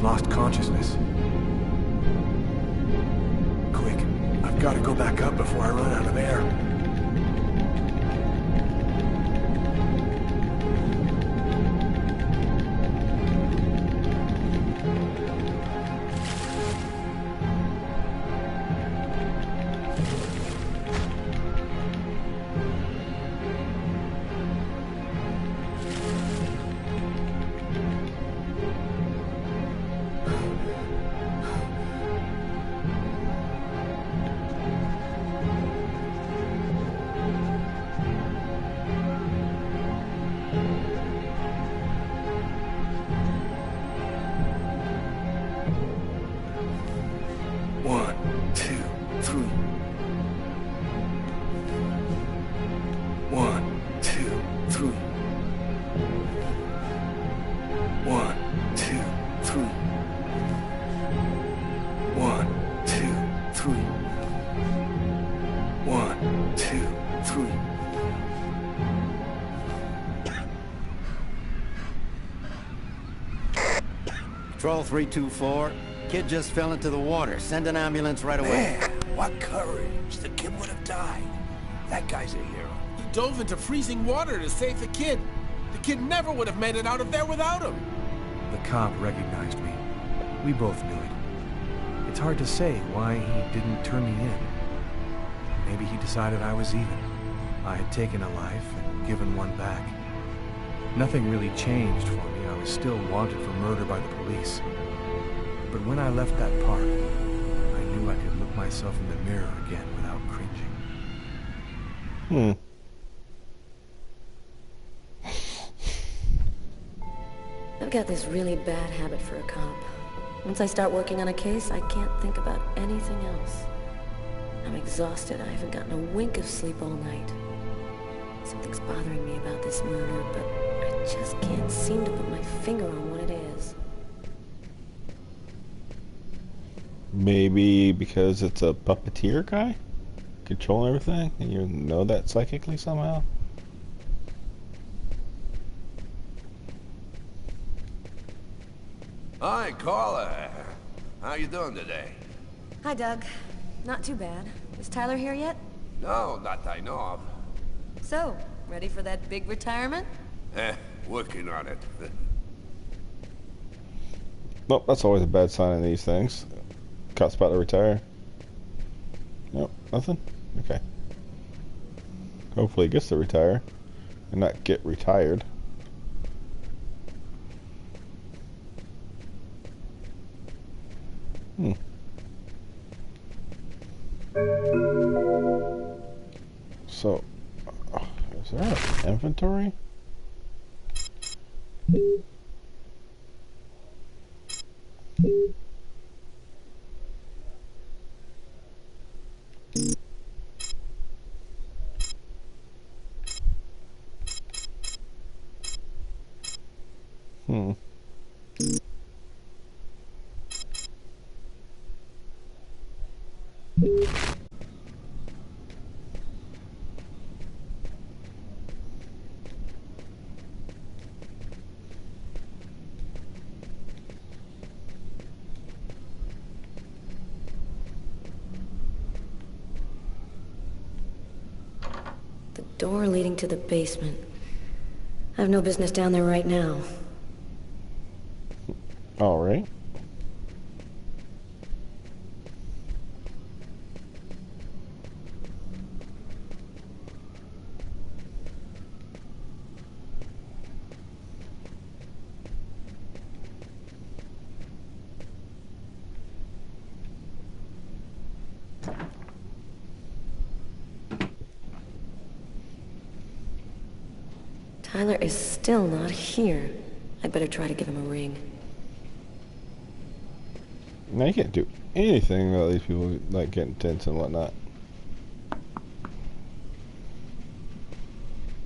Lost consciousness. Quick, I've got to go back up before I run out of air. Patrol 324. Kid just fell into the water. Send an ambulance right away. Man, what courage. The kid would have died. That guy's a hero. He dove into freezing water to save the kid. The kid never would have made it out of there without him. The cop recognized me. We both knew it. It's hard to say why he didn't turn me in. Maybe he decided I was even. I had taken a life and given one back. Nothing really changed for me. I was still wanted for murder by the police. But when I left that park, I knew I could look myself in the mirror again without cringing. I've got this really bad habit for a cop. Once I start working on a case, I can't think about anything else. I'm exhausted. I haven't gotten a wink of sleep all night. Something's bothering me about this murder, but I just can't seem to put my finger on what it is. Maybe because it's a puppeteer guy controlling everything, and you know that psychically somehow. Hi, Carla. How you doing today? Hi, Doug. Not too bad. Is Tyler here yet? No, not that I know of. So, ready for that big retirement? Working on it. Nope, that's always a bad sign in these things. Cop's about to retire. Nope, nothing? Okay. Hopefully he gets to retire and not get retired. So, is there an inventory? Door leading to the basement. I have no business down there right now. All right. Tyler is still not here. I'd better try to give him a ring. Now you can't do anything without these people like getting tense and whatnot.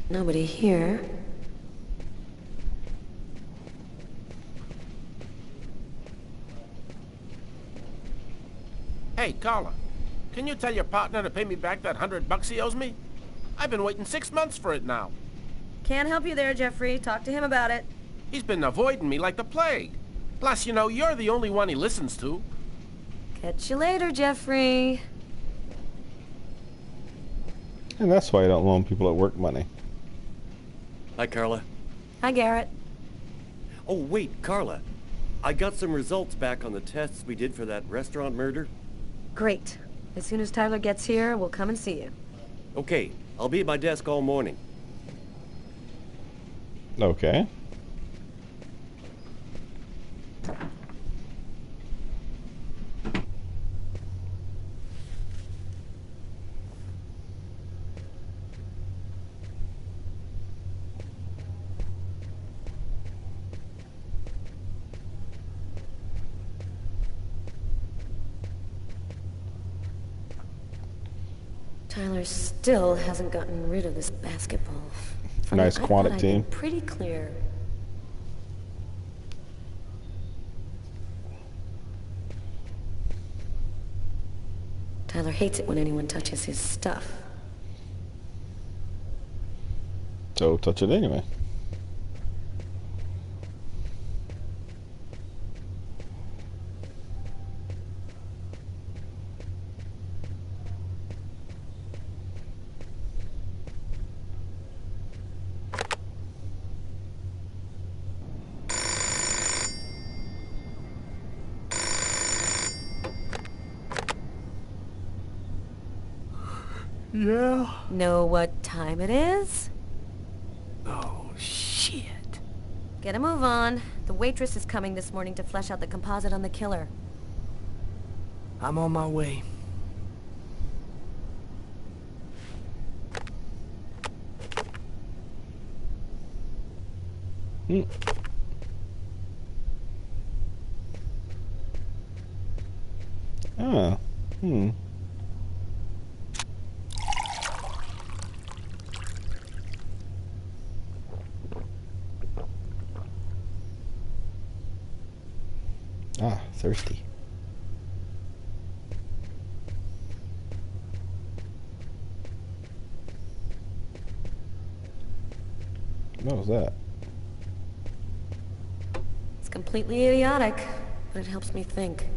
Nobody here. Hey, Carla, can you tell your partner to pay me back that $100 he owes me? I've been waiting 6 months for it now. Can't help you there, Jeffrey. Talk to him about it. He's been avoiding me like the plague. Plus, you know, you're the only one he listens to. Catch you later, Jeffrey. And that's why I don't loan people at work money. Hi, Carla. Hi, Garrett. Oh, wait, Carla. I got some results back on the tests we did for that restaurant murder. Great. As soon as Tyler gets here, we'll come and see you. Okay, I'll be at my desk all morning. Okay. Tyler still hasn't gotten rid of this basketball. Nice quantic team. Pretty clear. Tyler hates it when anyone touches his stuff. So touch it anyway. Yeah? Know what time it is? Oh, shit. Get a move on. The waitress is coming this morning to flesh out the composite on the killer. I'm on my way. Ah. Ah, thirsty. What was that? It's completely idiotic, but it helps me think.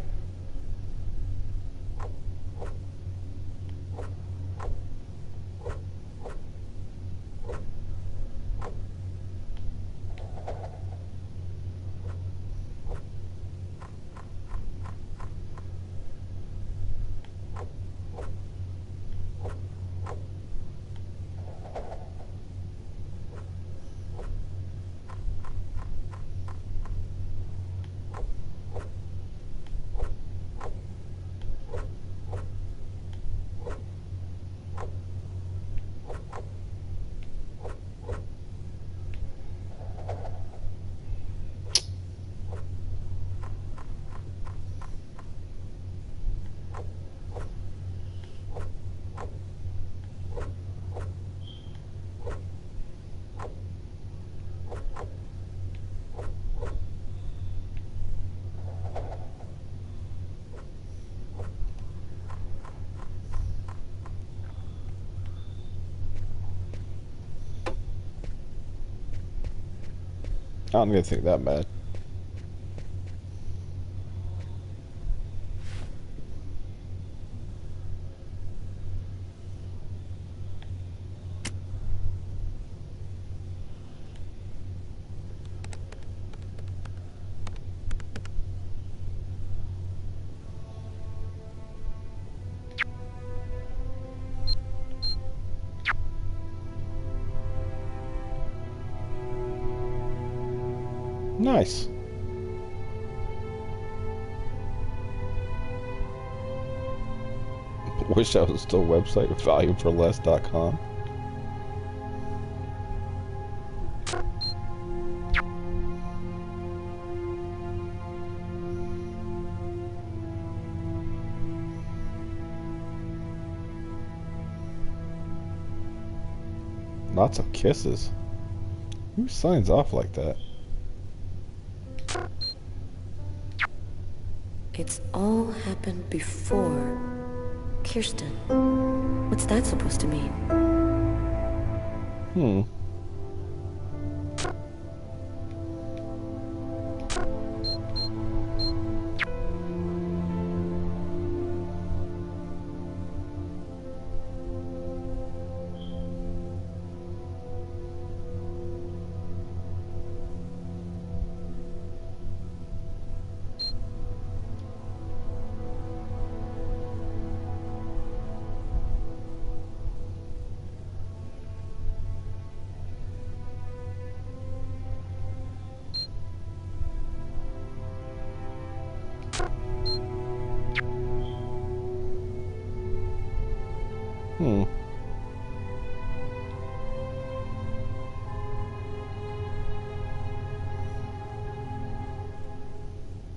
I don't even think that bad. Nice. Wish that was still a website, valueforless.com. Lots of kisses. Who signs off like that? It's all happened before. Kirsten. What's that supposed to mean?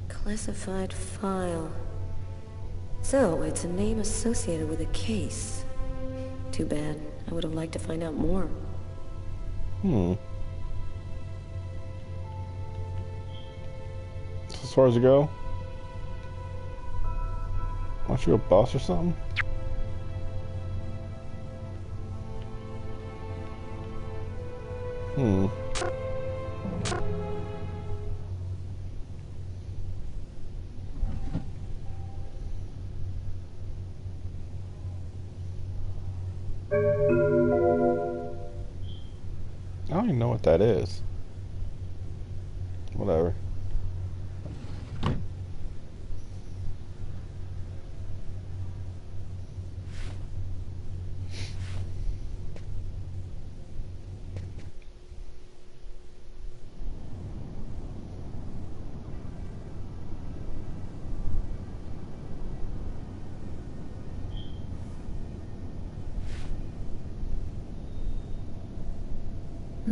Classified file. So, it's a name associated with a case. Too bad. I would have liked to find out more. As far as you go? Why don't you go boss or something? I don't even know what that is. Whatever.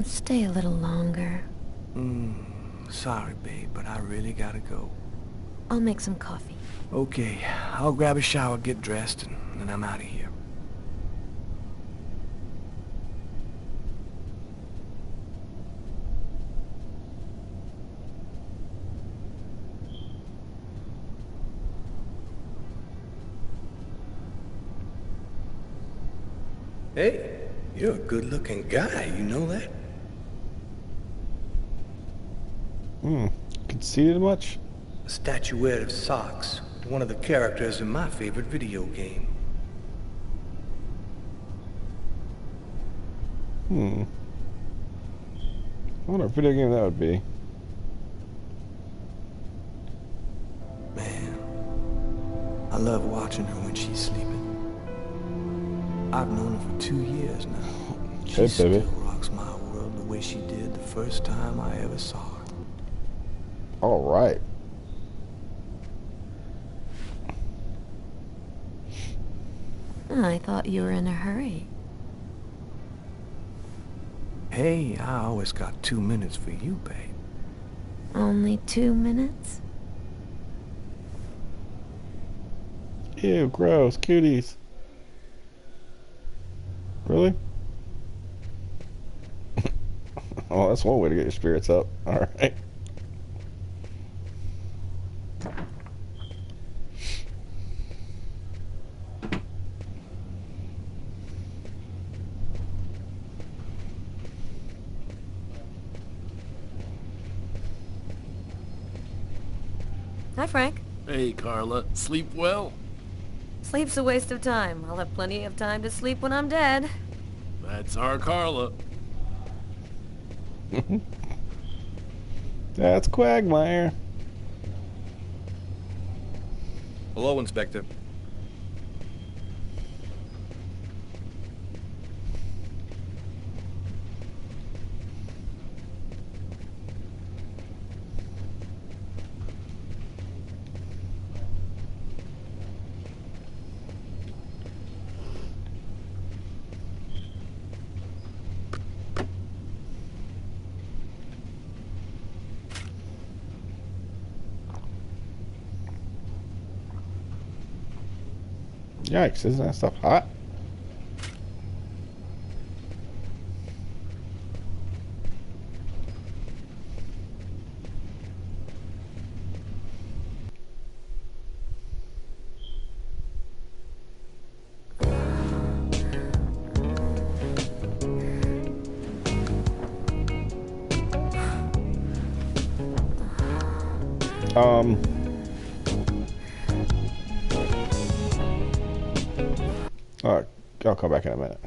Stay a little longer. Sorry, babe, but I really gotta go. I'll make some coffee. Okay, I'll grab a shower, get dressed, and then I'm out of here. Hey, you're a good-looking guy, you know that? Conceited much? A statuette of Socks, one of the characters in my favorite video game. I wonder what video game that would be. Man, I love watching her when she's sleeping. I've known her for 2 years now. She still rocks my world the way she did the first time I ever saw her. All right. I thought you were in a hurry. Hey, I always got 2 minutes for you, babe. Only 2 minutes? Ew, gross, cuties. Really? Oh, that's one way to get your spirits up. All right. Hi, Frank. Hey, Carla. Sleep well? Sleep's a waste of time. I'll have plenty of time to sleep when I'm dead. That's our Carla. That's Quagmire. Hello, Inspector. Yikes, isn't that stuff hot? Alright, I'll come back in a minute.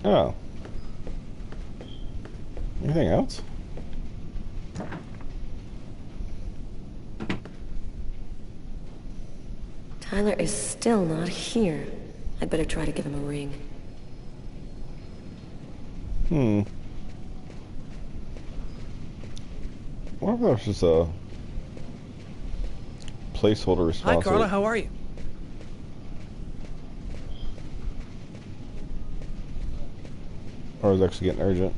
Oh. Anything else? Tyler is still not here. I'd better try to give him a ring. What if that was just a placeholder response? Hi, Carla. How are you? Or is it actually getting urgent?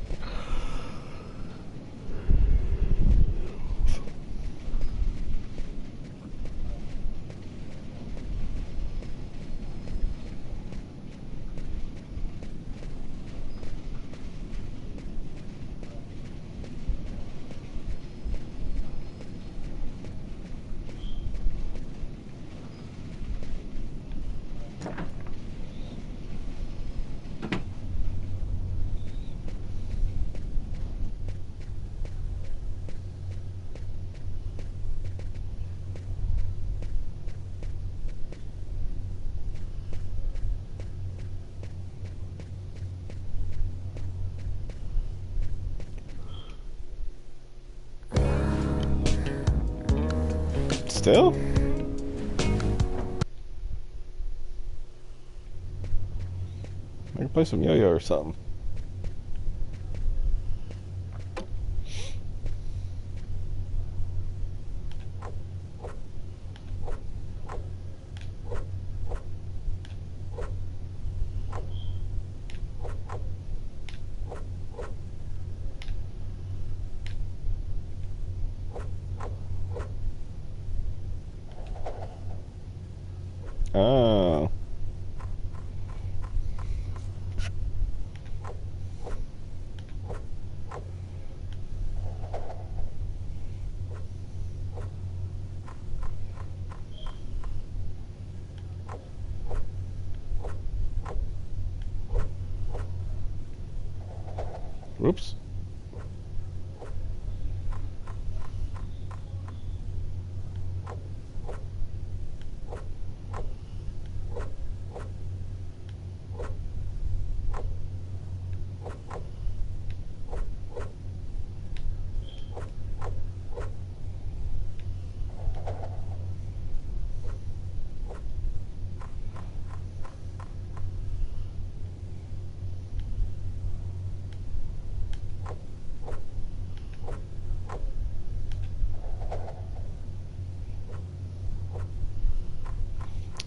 Still? I can play some yo-yo or something. Oh. Whoops.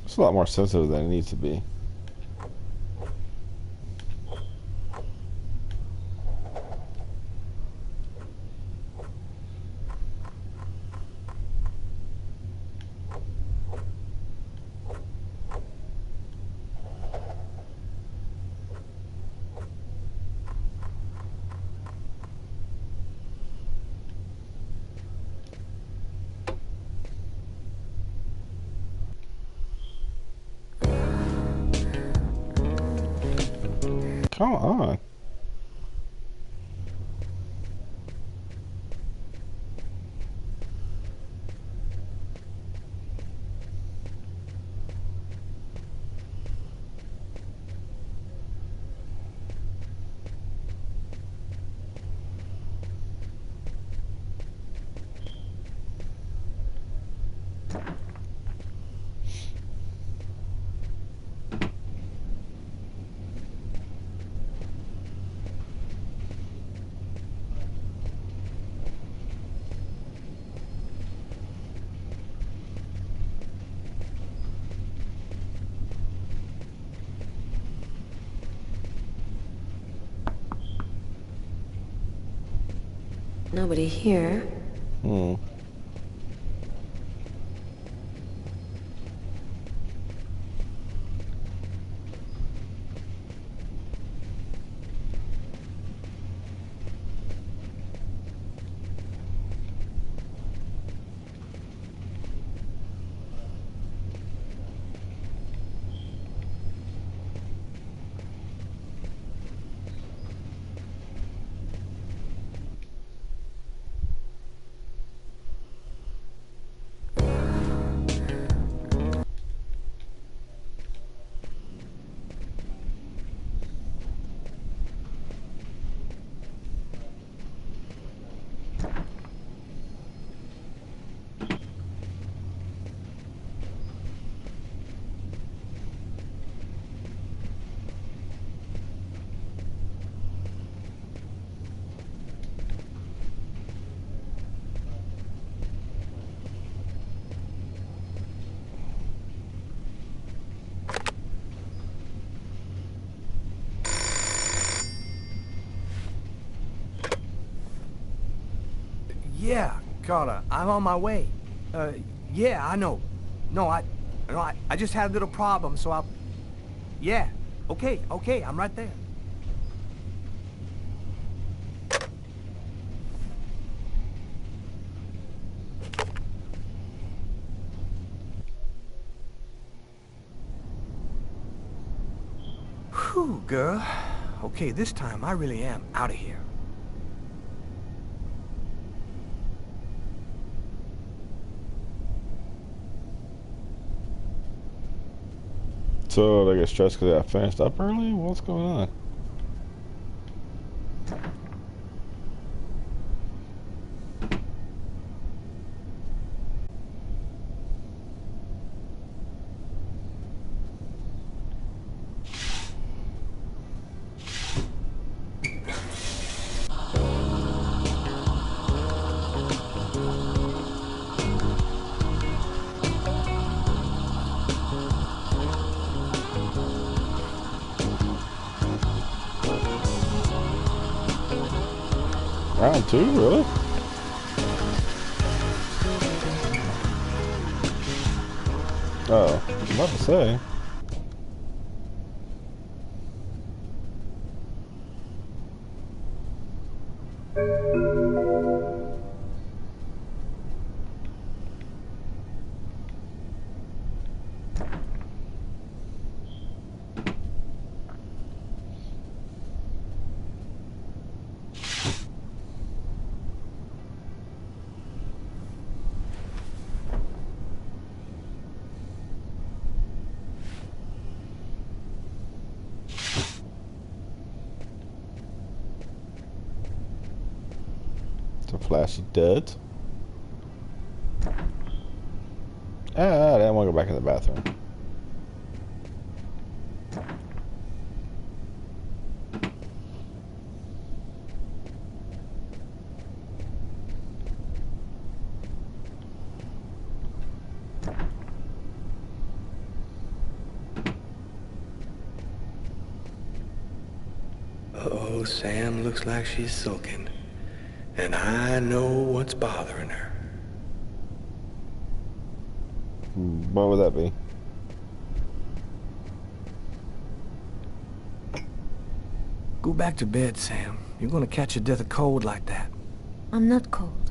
It's a lot more sensitive than it needs to be. Come on. Nobody here. Hmm. Yeah, Carla, I'm on my way. Yeah, I know. No, I just had a little problem, so I'll... Yeah, okay, I'm right there. Whew, girl. Okay, this time I really am out of here. So they get stressed because I finished up early? What's going on? Round 2, really? Oh, I'm about to say. It's a flash of duds. I didn't want to go back in the bathroom. Uh-oh, Sam looks like she's sulking. And I know what's bothering her. What would that be? Go back to bed, Sam. You're gonna catch a death of cold like that. I'm not cold.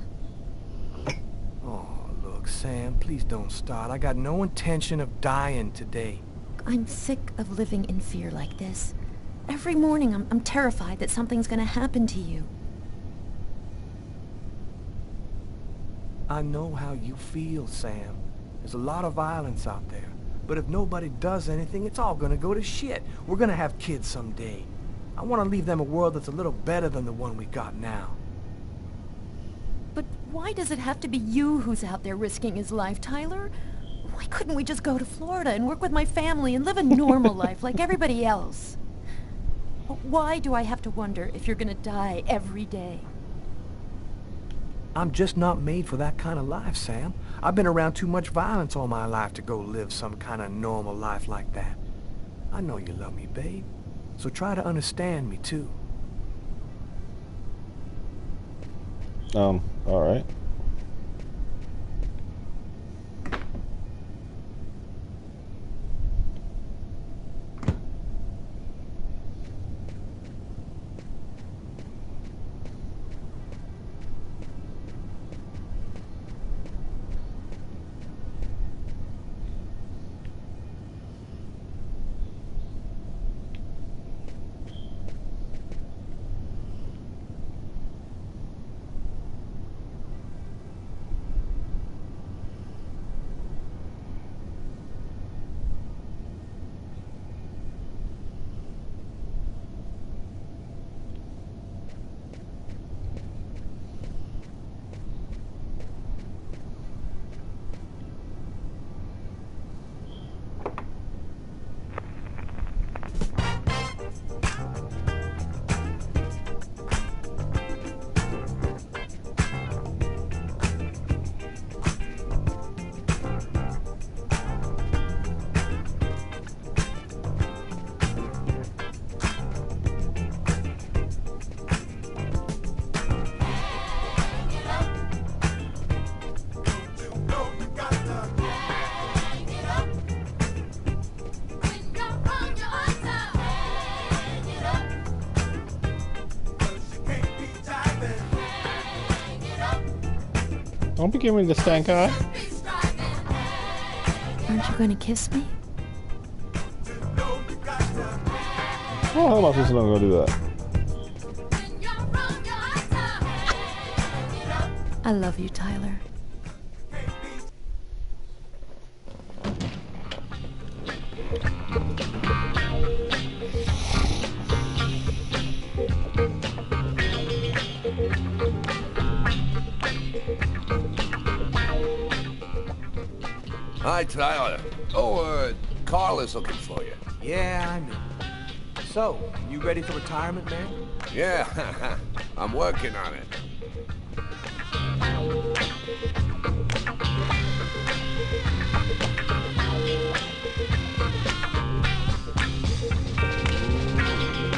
Oh, look, Sam, please don't start. I got no intention of dying today. I'm sick of living in fear like this. Every morning I'm terrified that something's gonna happen to you. I know how you feel, Sam. There's a lot of violence out there. But if nobody does anything, it's all gonna go to shit. We're gonna have kids someday. I want to leave them a world that's a little better than the one we got now. But why does it have to be you who's out there risking his life, Tyler? Why couldn't we just go to Florida and work with my family and live a normal life like everybody else? Why do I have to wonder if you're gonna die every day? I'm just not made for that kind of life, Sam. I've been around too much violence all my life to go live some kind of normal life like that. I know you love me, babe. So try to understand me, too. Alright. Don't be giving me the stank eye. Aren't you gonna kiss me? Oh, how am I supposed to know I'm gonna do that? I love you, Tyler. Hi, Tyler. Oh, Carla's looking for you. Yeah, I know. So, you ready for retirement, man? Yeah, I'm working on it.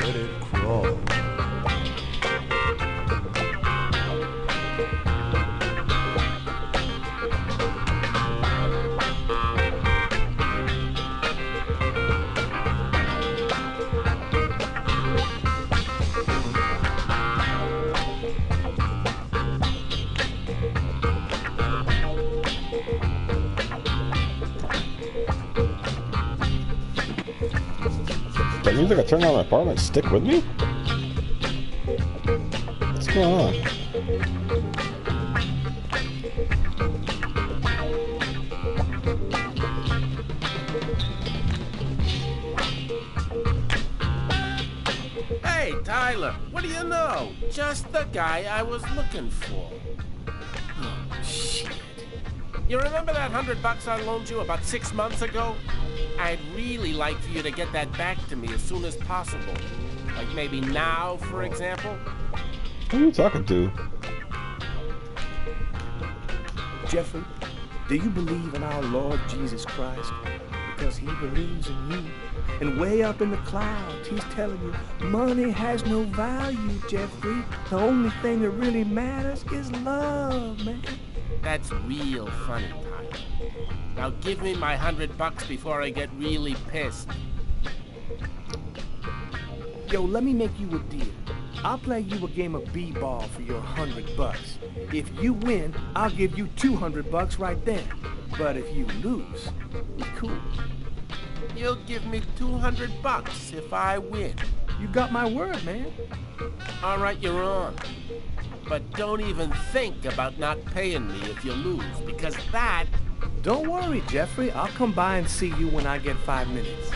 Let it crawl. that music I turned on in my apartment stick with me? What's going on? Hey, Tyler, what do you know? Just the guy I was looking for. Oh, shit. You remember that $100 I loaned you about 6 months ago? I'd really like for you to get that back to me as soon as possible. Like maybe now, for example? Who are you talking to? Jeffrey, do you believe in our Lord Jesus Christ? Because he believes in you. And way up in the clouds, he's telling you, money has no value, Jeffrey. The only thing that really matters is love, man. That's real funny, Tyler. Now give me my $100 before I get really pissed. Yo, let me make you a deal. I'll play you a game of b-ball for your $100. If you win, I'll give you $200 right then. But if you lose, we cool. You'll give me $200 if I win. You got my word, man. All right, you're on. But don't even think about not paying me if you lose, because that... Don't worry, Jeffrey. I'll come by and see you when I get 5 minutes.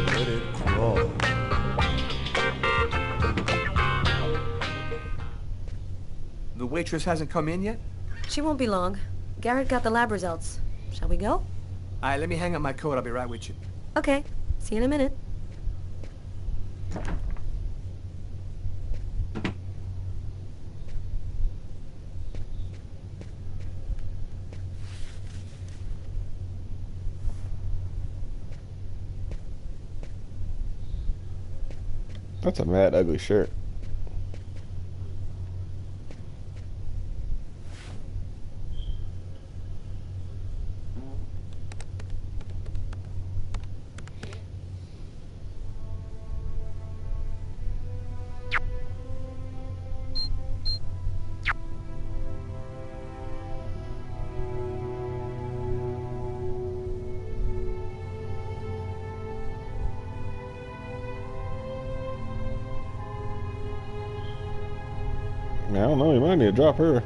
Let it crawl. The waitress hasn't come in yet? She won't be long. Garrett got the lab results. Shall we go? All right, let me hang up my coat. I'll be right with you. Okay. See you in a minute. That's a mad ugly shirt. I don't know, you might need to drop her.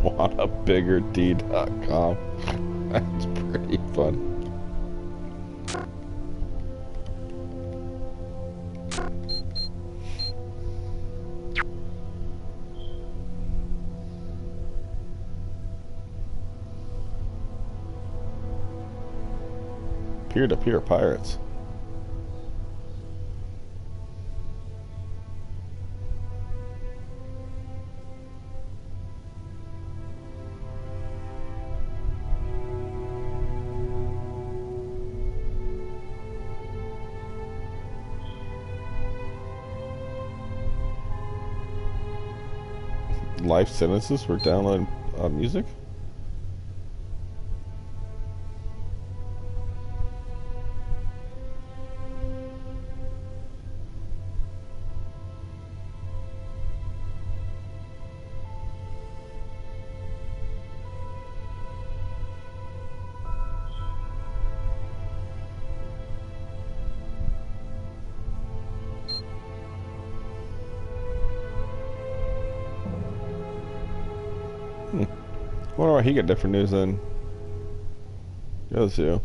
Whatabiggerd.com. That's pretty funny. Peer-to-peer pirates. Life sentences for downloading music? Wonder why he got different news than the other two.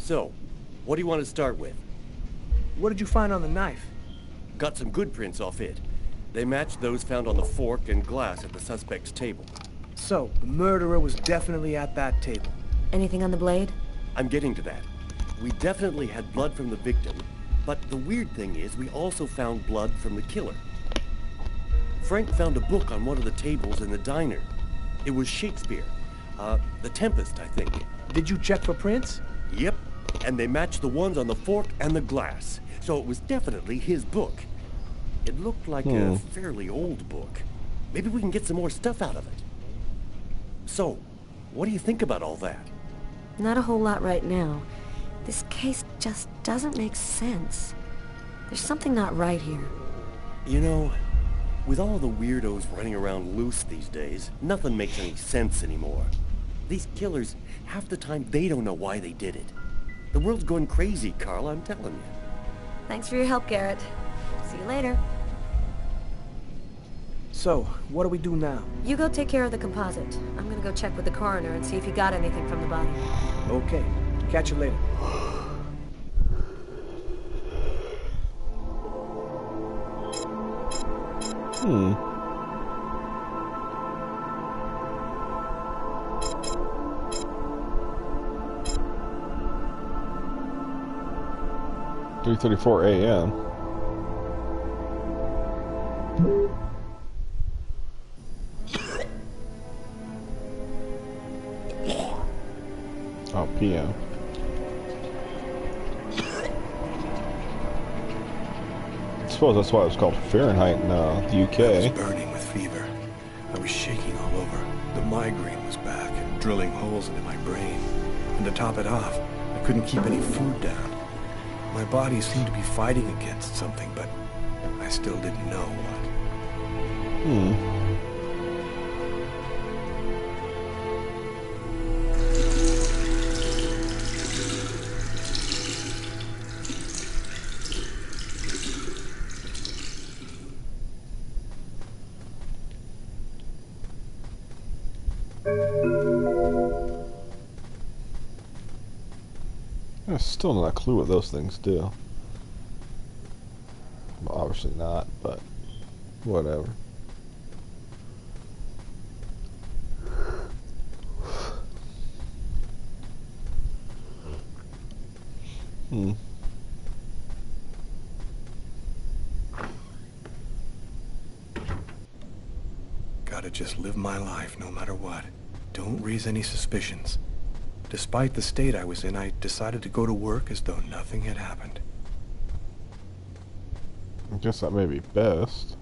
So, what do you want to start with? What did you find on the knife? Got some good prints off it. They matched those found on the fork and glass at the suspect's table. So, the murderer was definitely at that table. Anything on the blade? I'm getting to that. We definitely had blood from the victim, but the weird thing is we also found blood from the killer. Frank found a book on one of the tables in the diner. It was Shakespeare. The Tempest, I think. Did you check for prints? Yep, and they matched the ones on the fork and the glass. So it was definitely his book. It looked like a fairly old book. Maybe we can get some more stuff out of it. So, what do you think about all that? Not a whole lot right now. This case just doesn't make sense. There's something not right here. You know, with all the weirdos running around loose these days, nothing makes any sense anymore. These killers, half the time they don't know why they did it. The world's going crazy, Carla, I'm telling you. Thanks for your help, Garrett. See you later. So, what do we do now? You go take care of the composite. I'm gonna go check with the coroner and see if he got anything from the body. Okay. Catch you later. Hmm. "3:34 a.m. Oh, p.m. I suppose that's why it was called Fahrenheit in the I UK. was burning with fever. I was shaking all over. The migraine was back and drilling holes into my brain. And to top it off, I couldn't keep any food down. My body seemed to be fighting against something, but I still didn't know what. Hmm. I still not a clue what those things do. Well, obviously not, but whatever. Hmm. Gotta just live my life no matter what. Don't raise any suspicions. Despite the state I was in, I decided to go to work as though nothing had happened. I guess that may be best.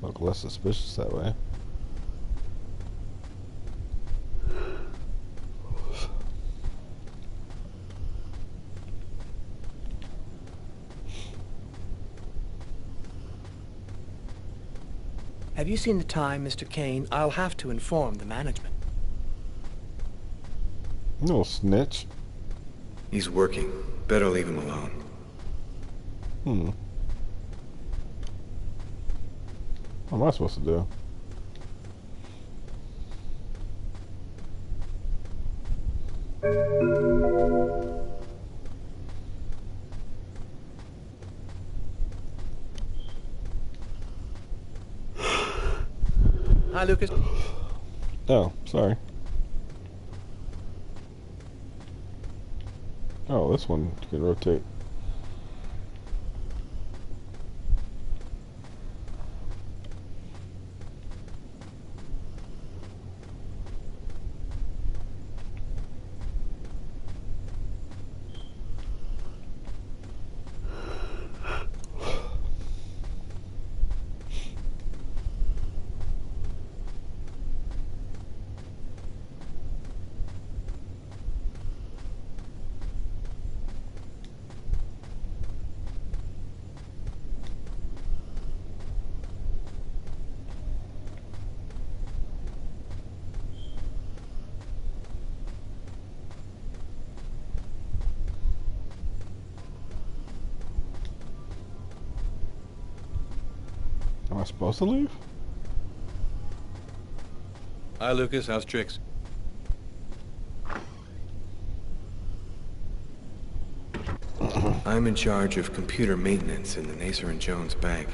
Look less suspicious that way. Have you seen the time, Mr. Kane? I'll have to inform the management. No snitch. He's working. Better leave him alone. Hmm. What am I supposed to do? Hi, Lucas. Oh, sorry. Oh, this one can rotate. Am I supposed to leave? Hi, Lucas. How's Trix? I'm in charge of computer maintenance in the Nacer and Jones bank.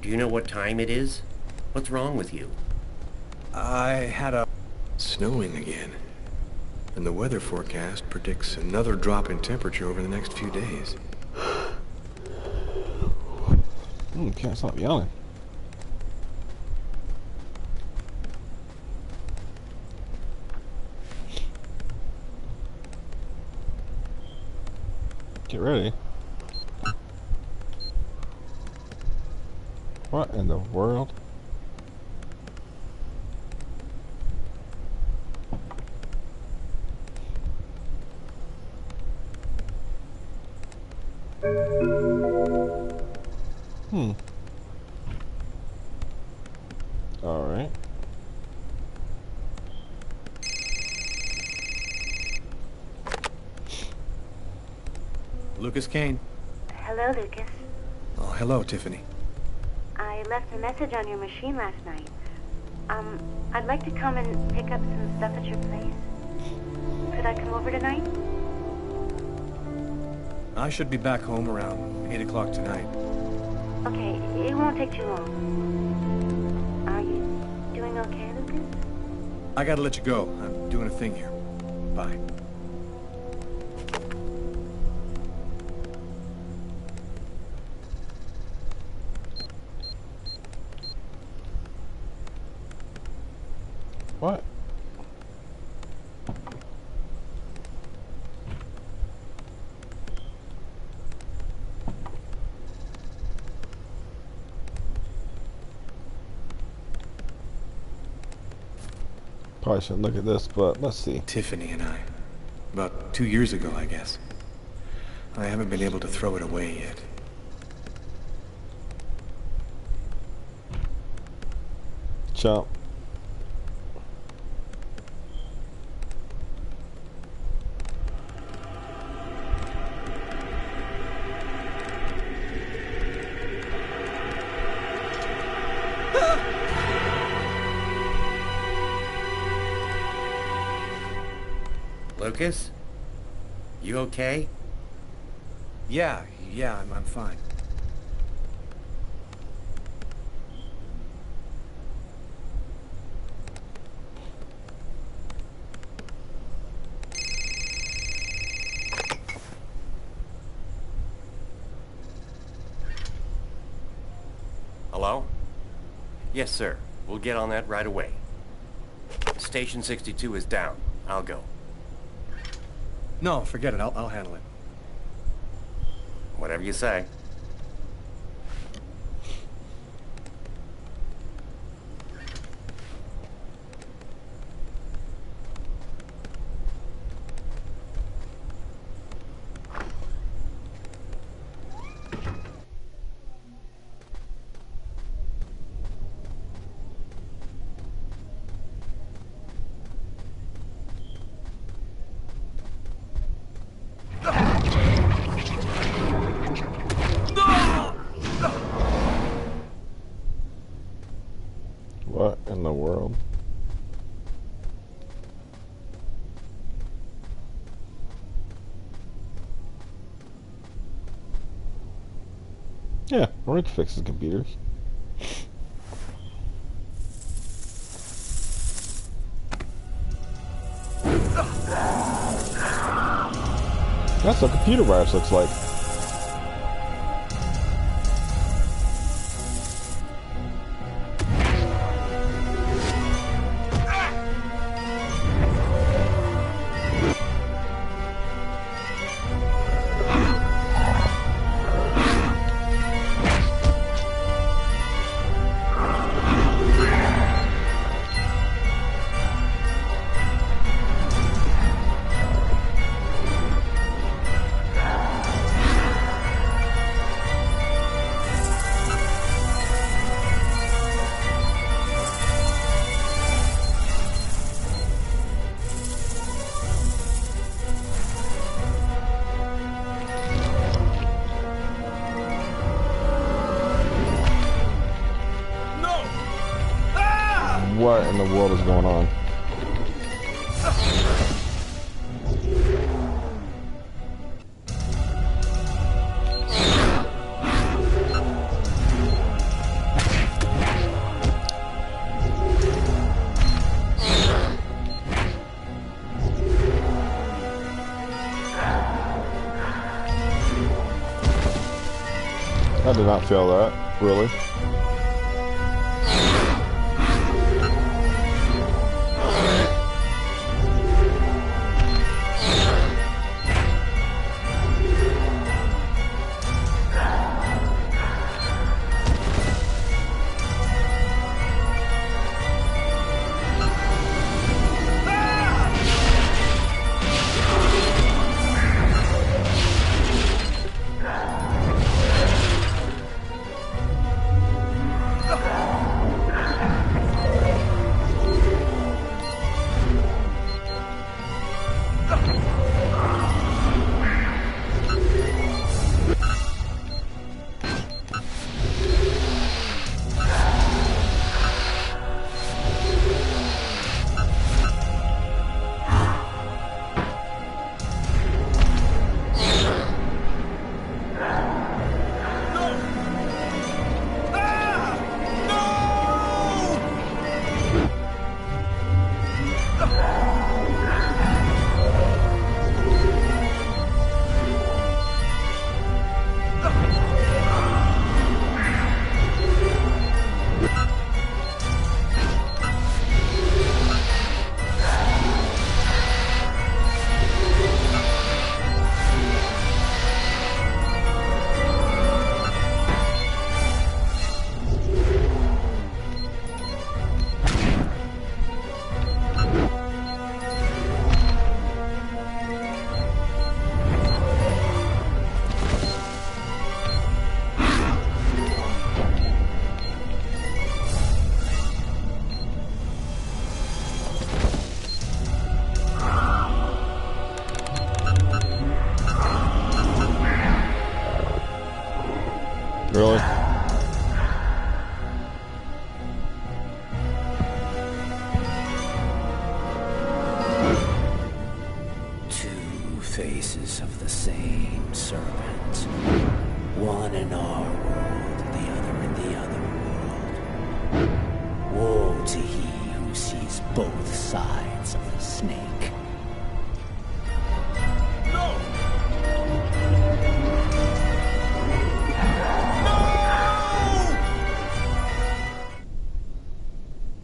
Do you know what time it is? What's wrong with you? I had a... snowing again. And the weather forecast predicts another drop in temperature over the next few days. Can't stop yelling. Get ready. What in the world? All right. Lucas Kane. Hello, Lucas. Oh, hello, Tiffany. I left a message on your machine last night. I'd like to come and pick up some stuff at your place. Could I come over tonight? I should be back home around 8 o'clock tonight. Okay, it won't take too long. Are you doing okay, Lucas? I gotta let you go. I'm doing a thing here. Bye. What? Probably shouldn't look at this, but let's see. Tiffany and I. About 2 years ago, I guess. I haven't been able to throw it away yet. Chump. Lucas? You okay? Yeah, I'm fine. Hello? Yes, sir. We'll get on that right away. Station 62 is down. I'll go. No, forget it. I'll handle it. Whatever you say. What in the world? Yeah, Rick fixes computers. That's what computer virus looks like. what in the world is going on? I did not feel that, really. Really? Two faces of the same serpent. One in our world, the other in the other world. Woe to he who sees both sides of the snake.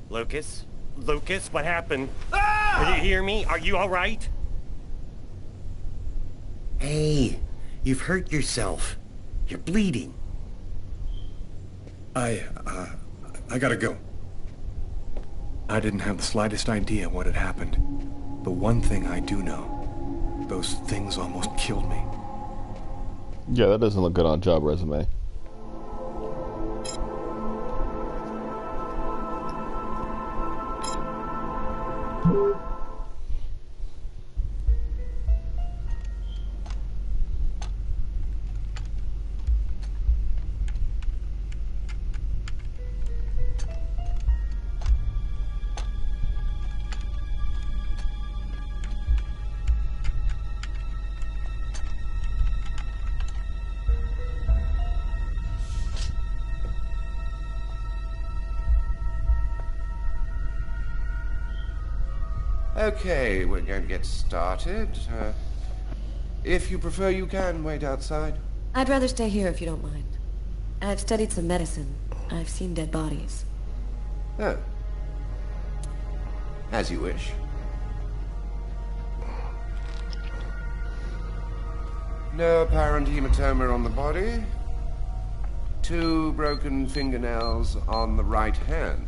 Lucas? Lucas, what happened? Ah! Did you hear me? Are you all right? Hey, you've hurt yourself. You're bleeding. I gotta go. I didn't have the slightest idea what had happened. The one thing I do know, those things almost killed me. Yeah, that doesn't look good on a job resume. Okay, we're going to get started. If you prefer, you can wait outside. I'd rather stay here if you don't mind. I've studied some medicine. I've seen dead bodies. Oh. As you wish. No apparent hematoma on the body. 2 broken fingernails on the right hand.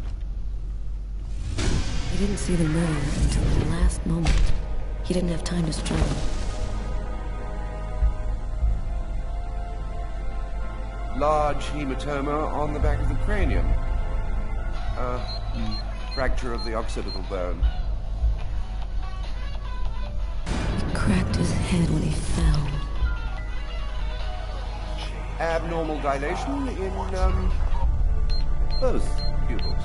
He didn't see the murder until the last moment. He didn't have time to struggle. Large hematoma on the back of the cranium. Fracture of the occipital bone. He cracked his head when he fell. Abnormal dilation in, both pupils.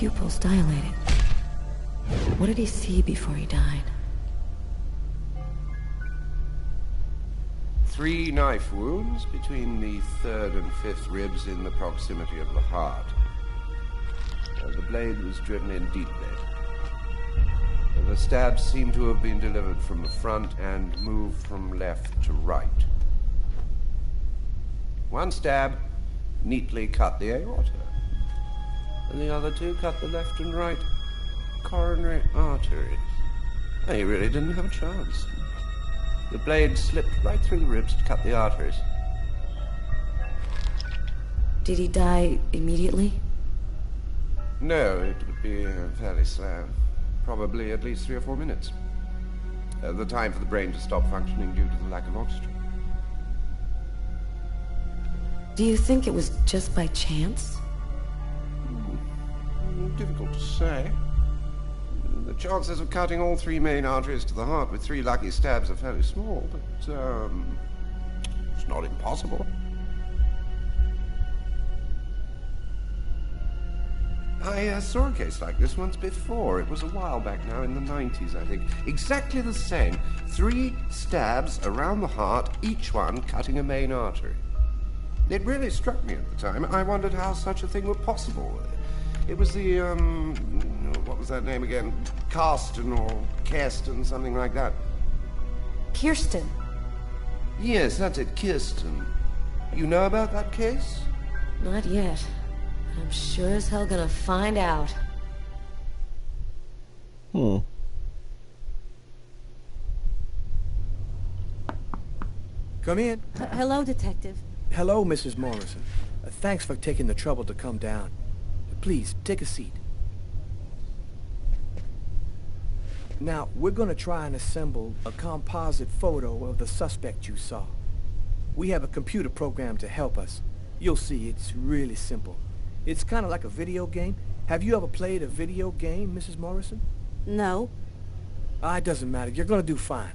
pupils dilated. What did he see before he died? 3 knife wounds between the 3rd and 5th ribs in the proximity of the heart. The blade was driven in deeply. The stabs seem to have been delivered from the front and moved from left to right. One stab neatly cut the aorta, and the other 2 cut the left and right coronary arteries. He really didn't have a chance. The blade slipped right through the ribs to cut the arteries. Did he die immediately? No, it would be fairly slow. Probably at least 3 or 4 minutes. The time for the brain to stop functioning due to the lack of oxygen. Do you think it was just by chance? Difficult to say. The chances of cutting all 3 main arteries to the heart with 3 lucky stabs are fairly small, but it's not impossible. I saw a case like this once before. It was a while back now, in the 90s, I think. Exactly the same. 3 stabs around the heart, each one cutting a main artery. It really struck me at the time. I wondered how such a thing were possible. It was the, what was that name again? Karsten or Kirsten, something like that. Kirsten? Yes, that's it, Kirsten. You know about that case? Not yet. I'm sure as hell gonna find out. Come in. Hello, Detective. Hello, Mrs. Morrison. Thanks for taking the trouble to come down. Please, take a seat. Now, we're gonna try and assemble a composite photo of the suspect you saw. We have a computer program to help us. You'll see, it's really simple. It's kind of like a video game. Have you ever played a video game, Mrs. Morrison? No. It doesn't matter. You're gonna do fine.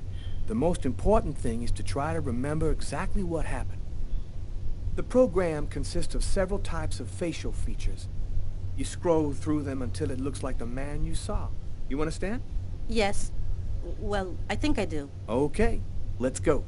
The most important thing is to try to remember exactly what happened. The program consists of several types of facial features. You scroll through them until it looks like the man you saw. You understand? Yes. Well, I think I do. Okay, let's go.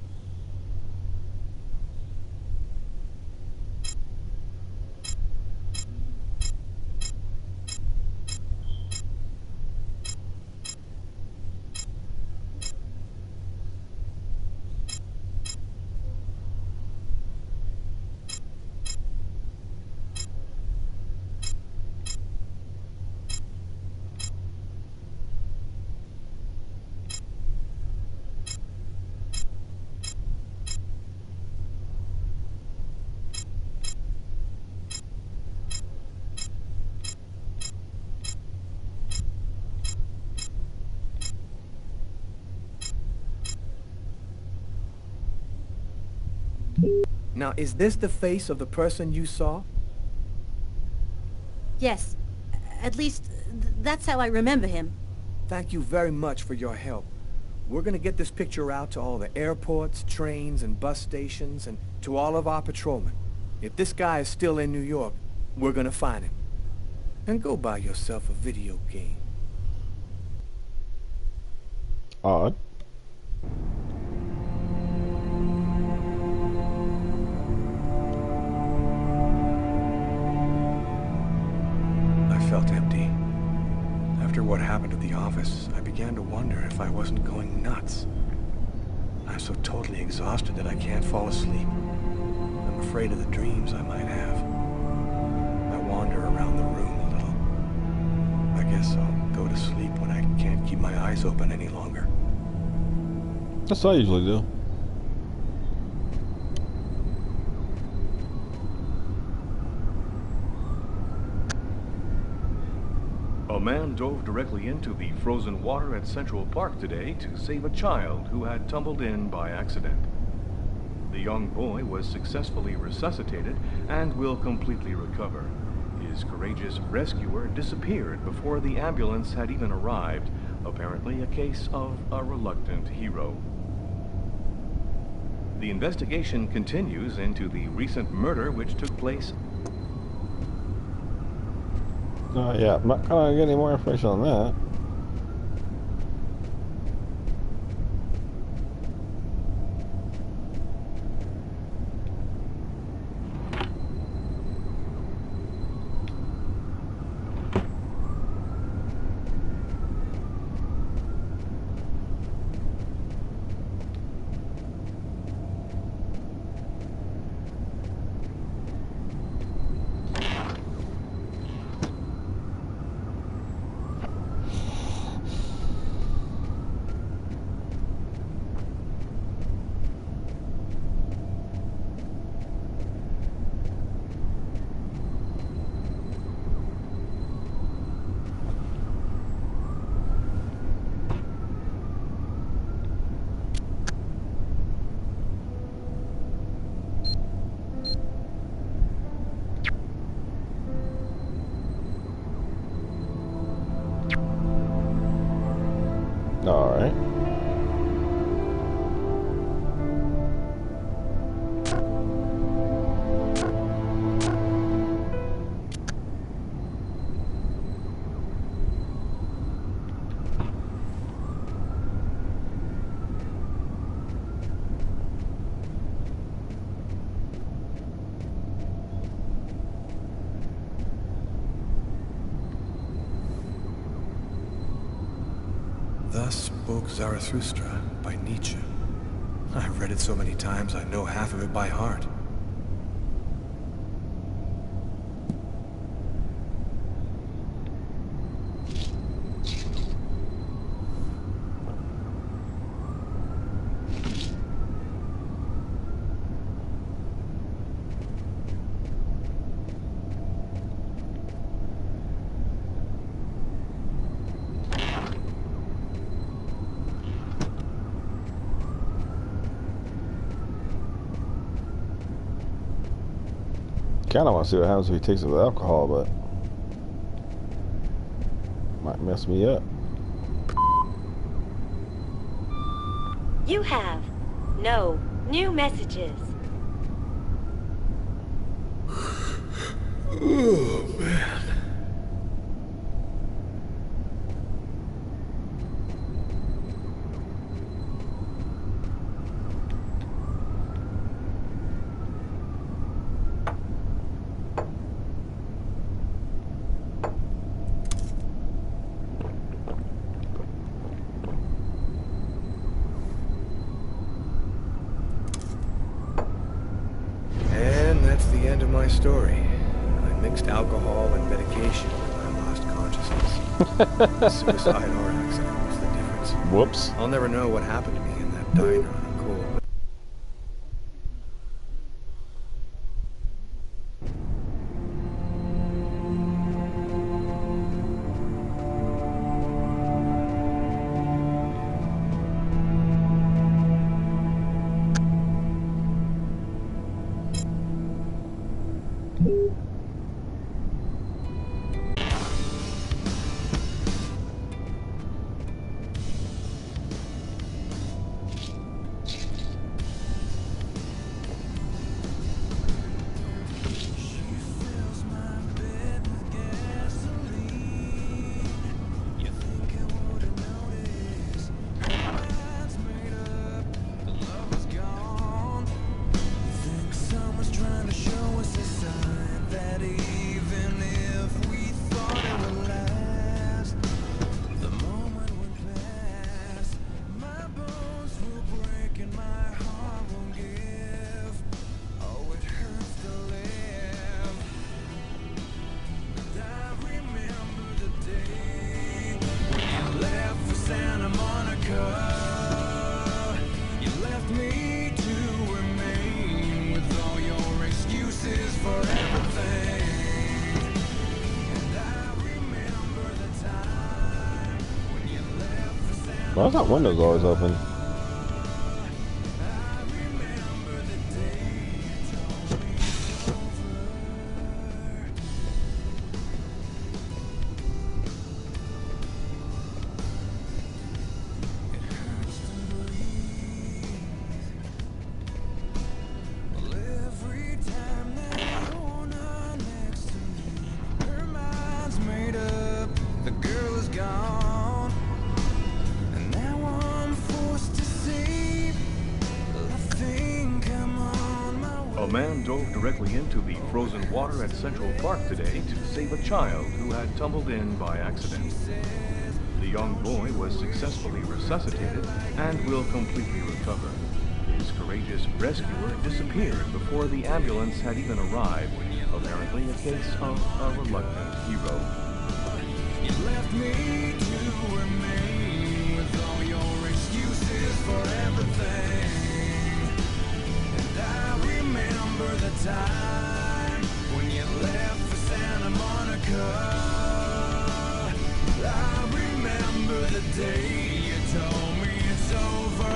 Now, is this the face of the person you saw? Yes. At least, that's how I remember him. Thank you very much for your help. We're gonna get this picture out to all the airports, trains, and bus stations, and to all of our patrolmen. If this guy is still in New York, we're gonna find him. And go buy yourself a video game. Odd. I felt empty. After what happened at the office, I began to wonder if I wasn't going nuts. I'm so totally exhausted that I can't fall asleep. I'm afraid of the dreams I might have. I wander around the room a little. I guess I'll go to sleep when I can't keep my eyes open any longer. That's what I usually do. A man dove directly into the frozen water at Central Park today to save a child who had tumbled in by accident. The young boy was successfully resuscitated and will completely recover. His courageous rescuer disappeared before the ambulance had even arrived, apparently a case of a reluctant hero. The investigation continues into the recent murder which took place. Yeah, I'm not gonna get any more information on that. All right. Thus spoke Zarathustra by Nietzsche. I've read it so many times I know half of it by heart. Kinda wanna see what happens if he takes it with alcohol, but might mess me up. You have no new messages. Oh, man. And that's the end of my story. I mixed alcohol and medication when I lost consciousness. Suicide or accident was the difference. Whoops. I'll never know what happened to me in that diner on a cold. Why is that windows always open? directly into the frozen water at Central Park today to save a child who had tumbled in by accident. The young boy was successfully resuscitated and will completely recover. His courageous rescuer disappeared before the ambulance had even arrived, apparently a case of a reluctant hero. You left me to remain with all your excuses for everything. And I remember the time when you left for Santa Monica. I remember the day you told me it's over.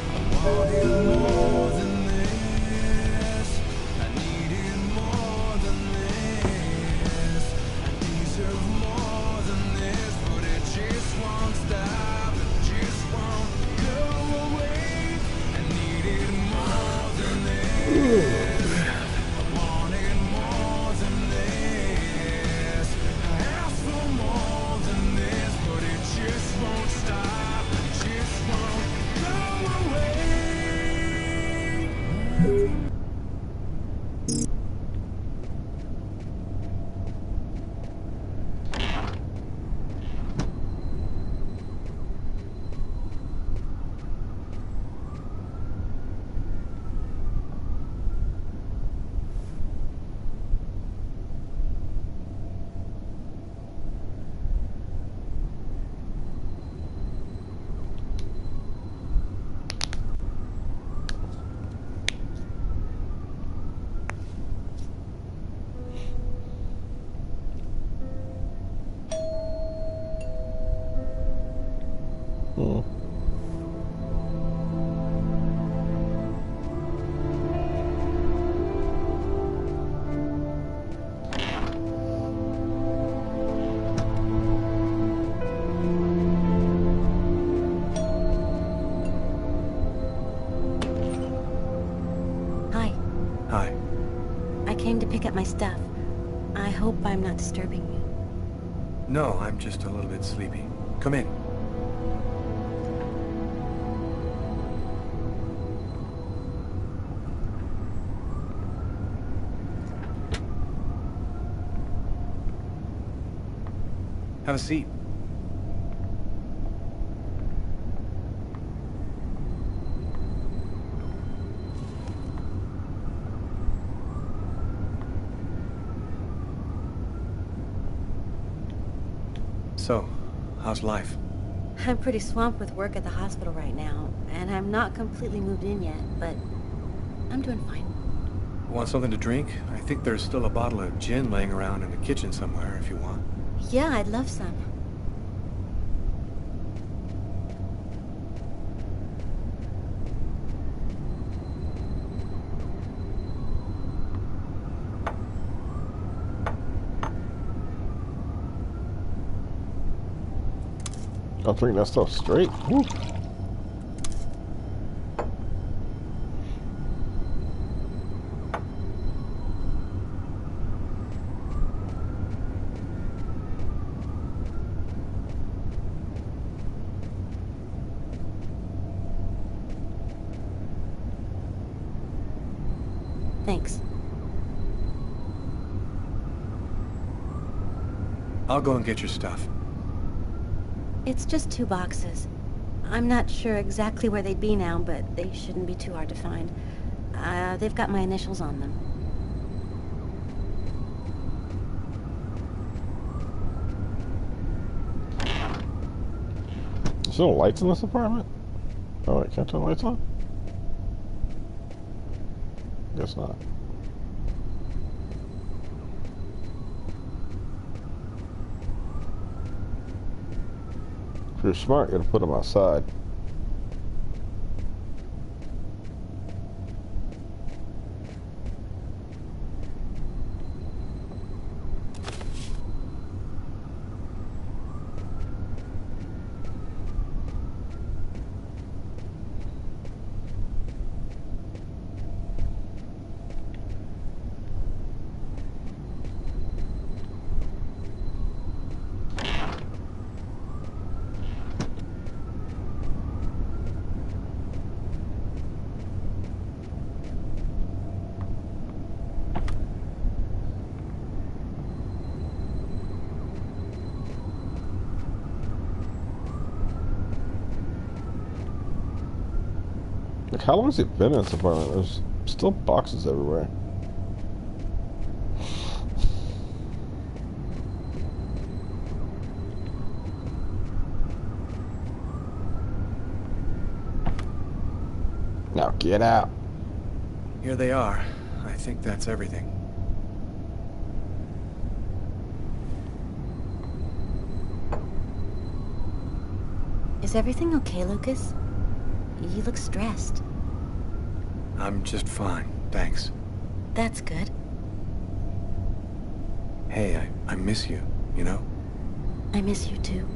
I wanted more than this. I needed more than this. I deserve more than this, but it just won't stop. It just won't go away. I needed more than this. I wanted more than this. I asked for more than this, but it just won't stop. It just won't go away. Hi. Hi. I came to pick up my stuff. I hope I'm not disturbing you. No, I'm just a little bit sleepy. Come in. Have a seat. So, how's life? I'm pretty swamped with work at the hospital right now, and I'm not completely moved in yet, but I'm doing fine. Want something to drink? I think there's still a bottle of gin laying around in the kitchen somewhere if you want. Yeah, I'd love some. I'll drink that stuff straight. Woo. Thanks. I'll go and get your stuff. It's just 2 boxes. I'm not sure exactly where they'd be now, but they shouldn't be too hard to find. They've got my initials on them. There's no lights in this apartment? Oh, wait, can't turn the lights on? Guess not. If you're smart, you gotta put them outside. Like, how long has it been in this apartment? There's still boxes everywhere. Now get out. Here they are. I think that's everything. Is everything okay, Lucas? You look stressed. I'm just fine, thanks. That's good. Hey, I miss you, you know? I miss you too.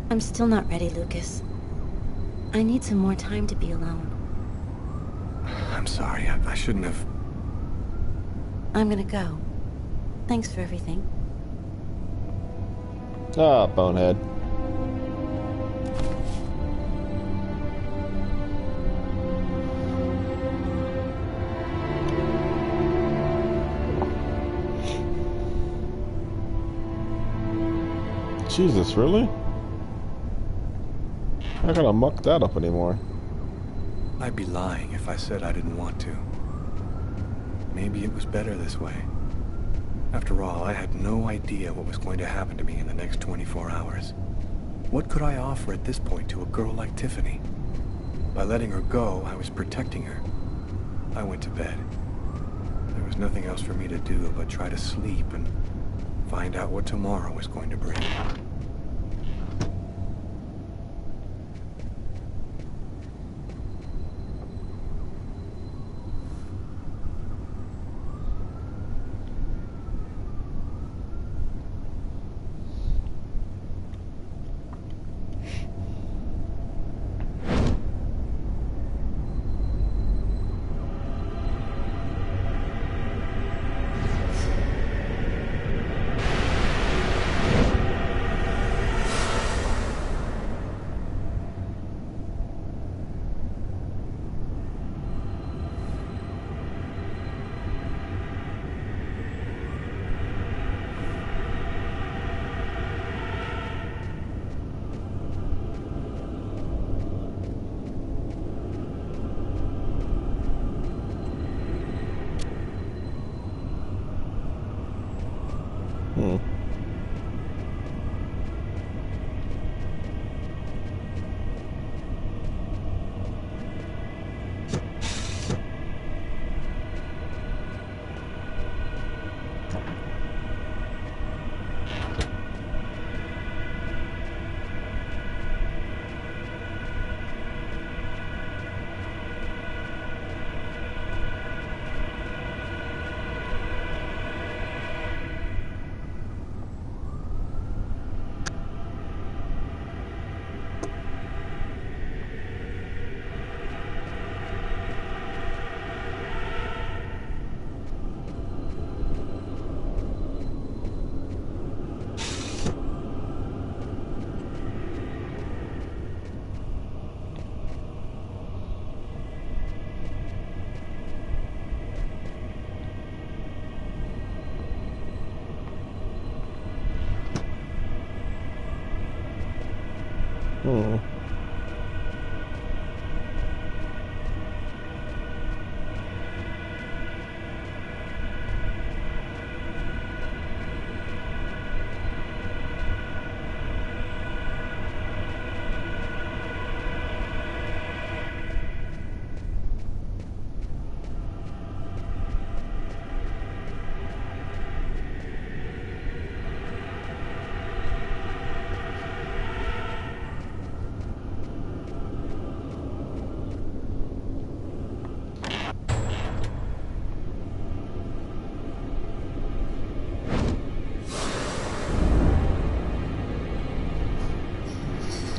I'm still not ready, Lucas. I need some more time to be alone. I'm sorry, I shouldn't have... I'm gonna go. Thanks for everything. Ah, bonehead. Jesus, really? I'm not gonna muck that up anymore. I'd be lying if I said I didn't want to. Maybe it was better this way. After all, I had no idea what was going to happen to me in the next 24 hours. What could I offer at this point to a girl like Tiffany? By letting her go, I was protecting her. I went to bed. There was nothing else for me to do but try to sleep and find out what tomorrow was going to bring.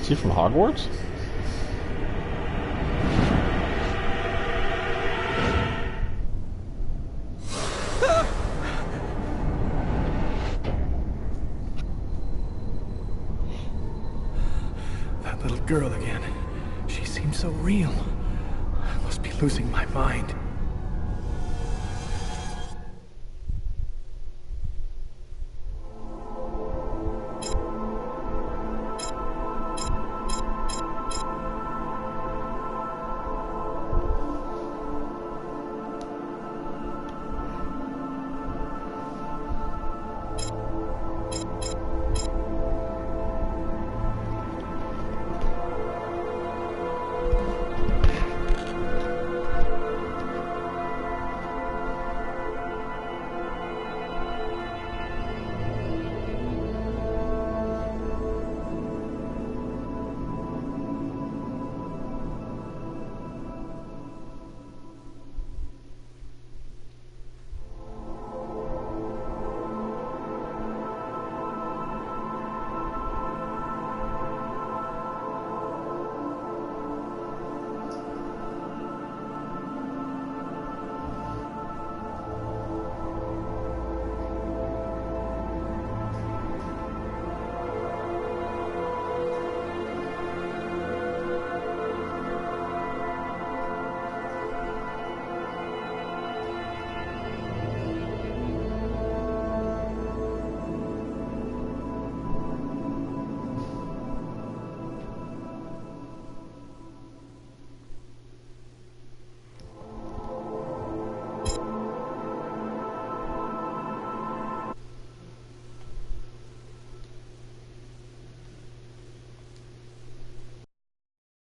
Is he from Hogwarts? That little girl again. She seems so real. Must be losing my mind.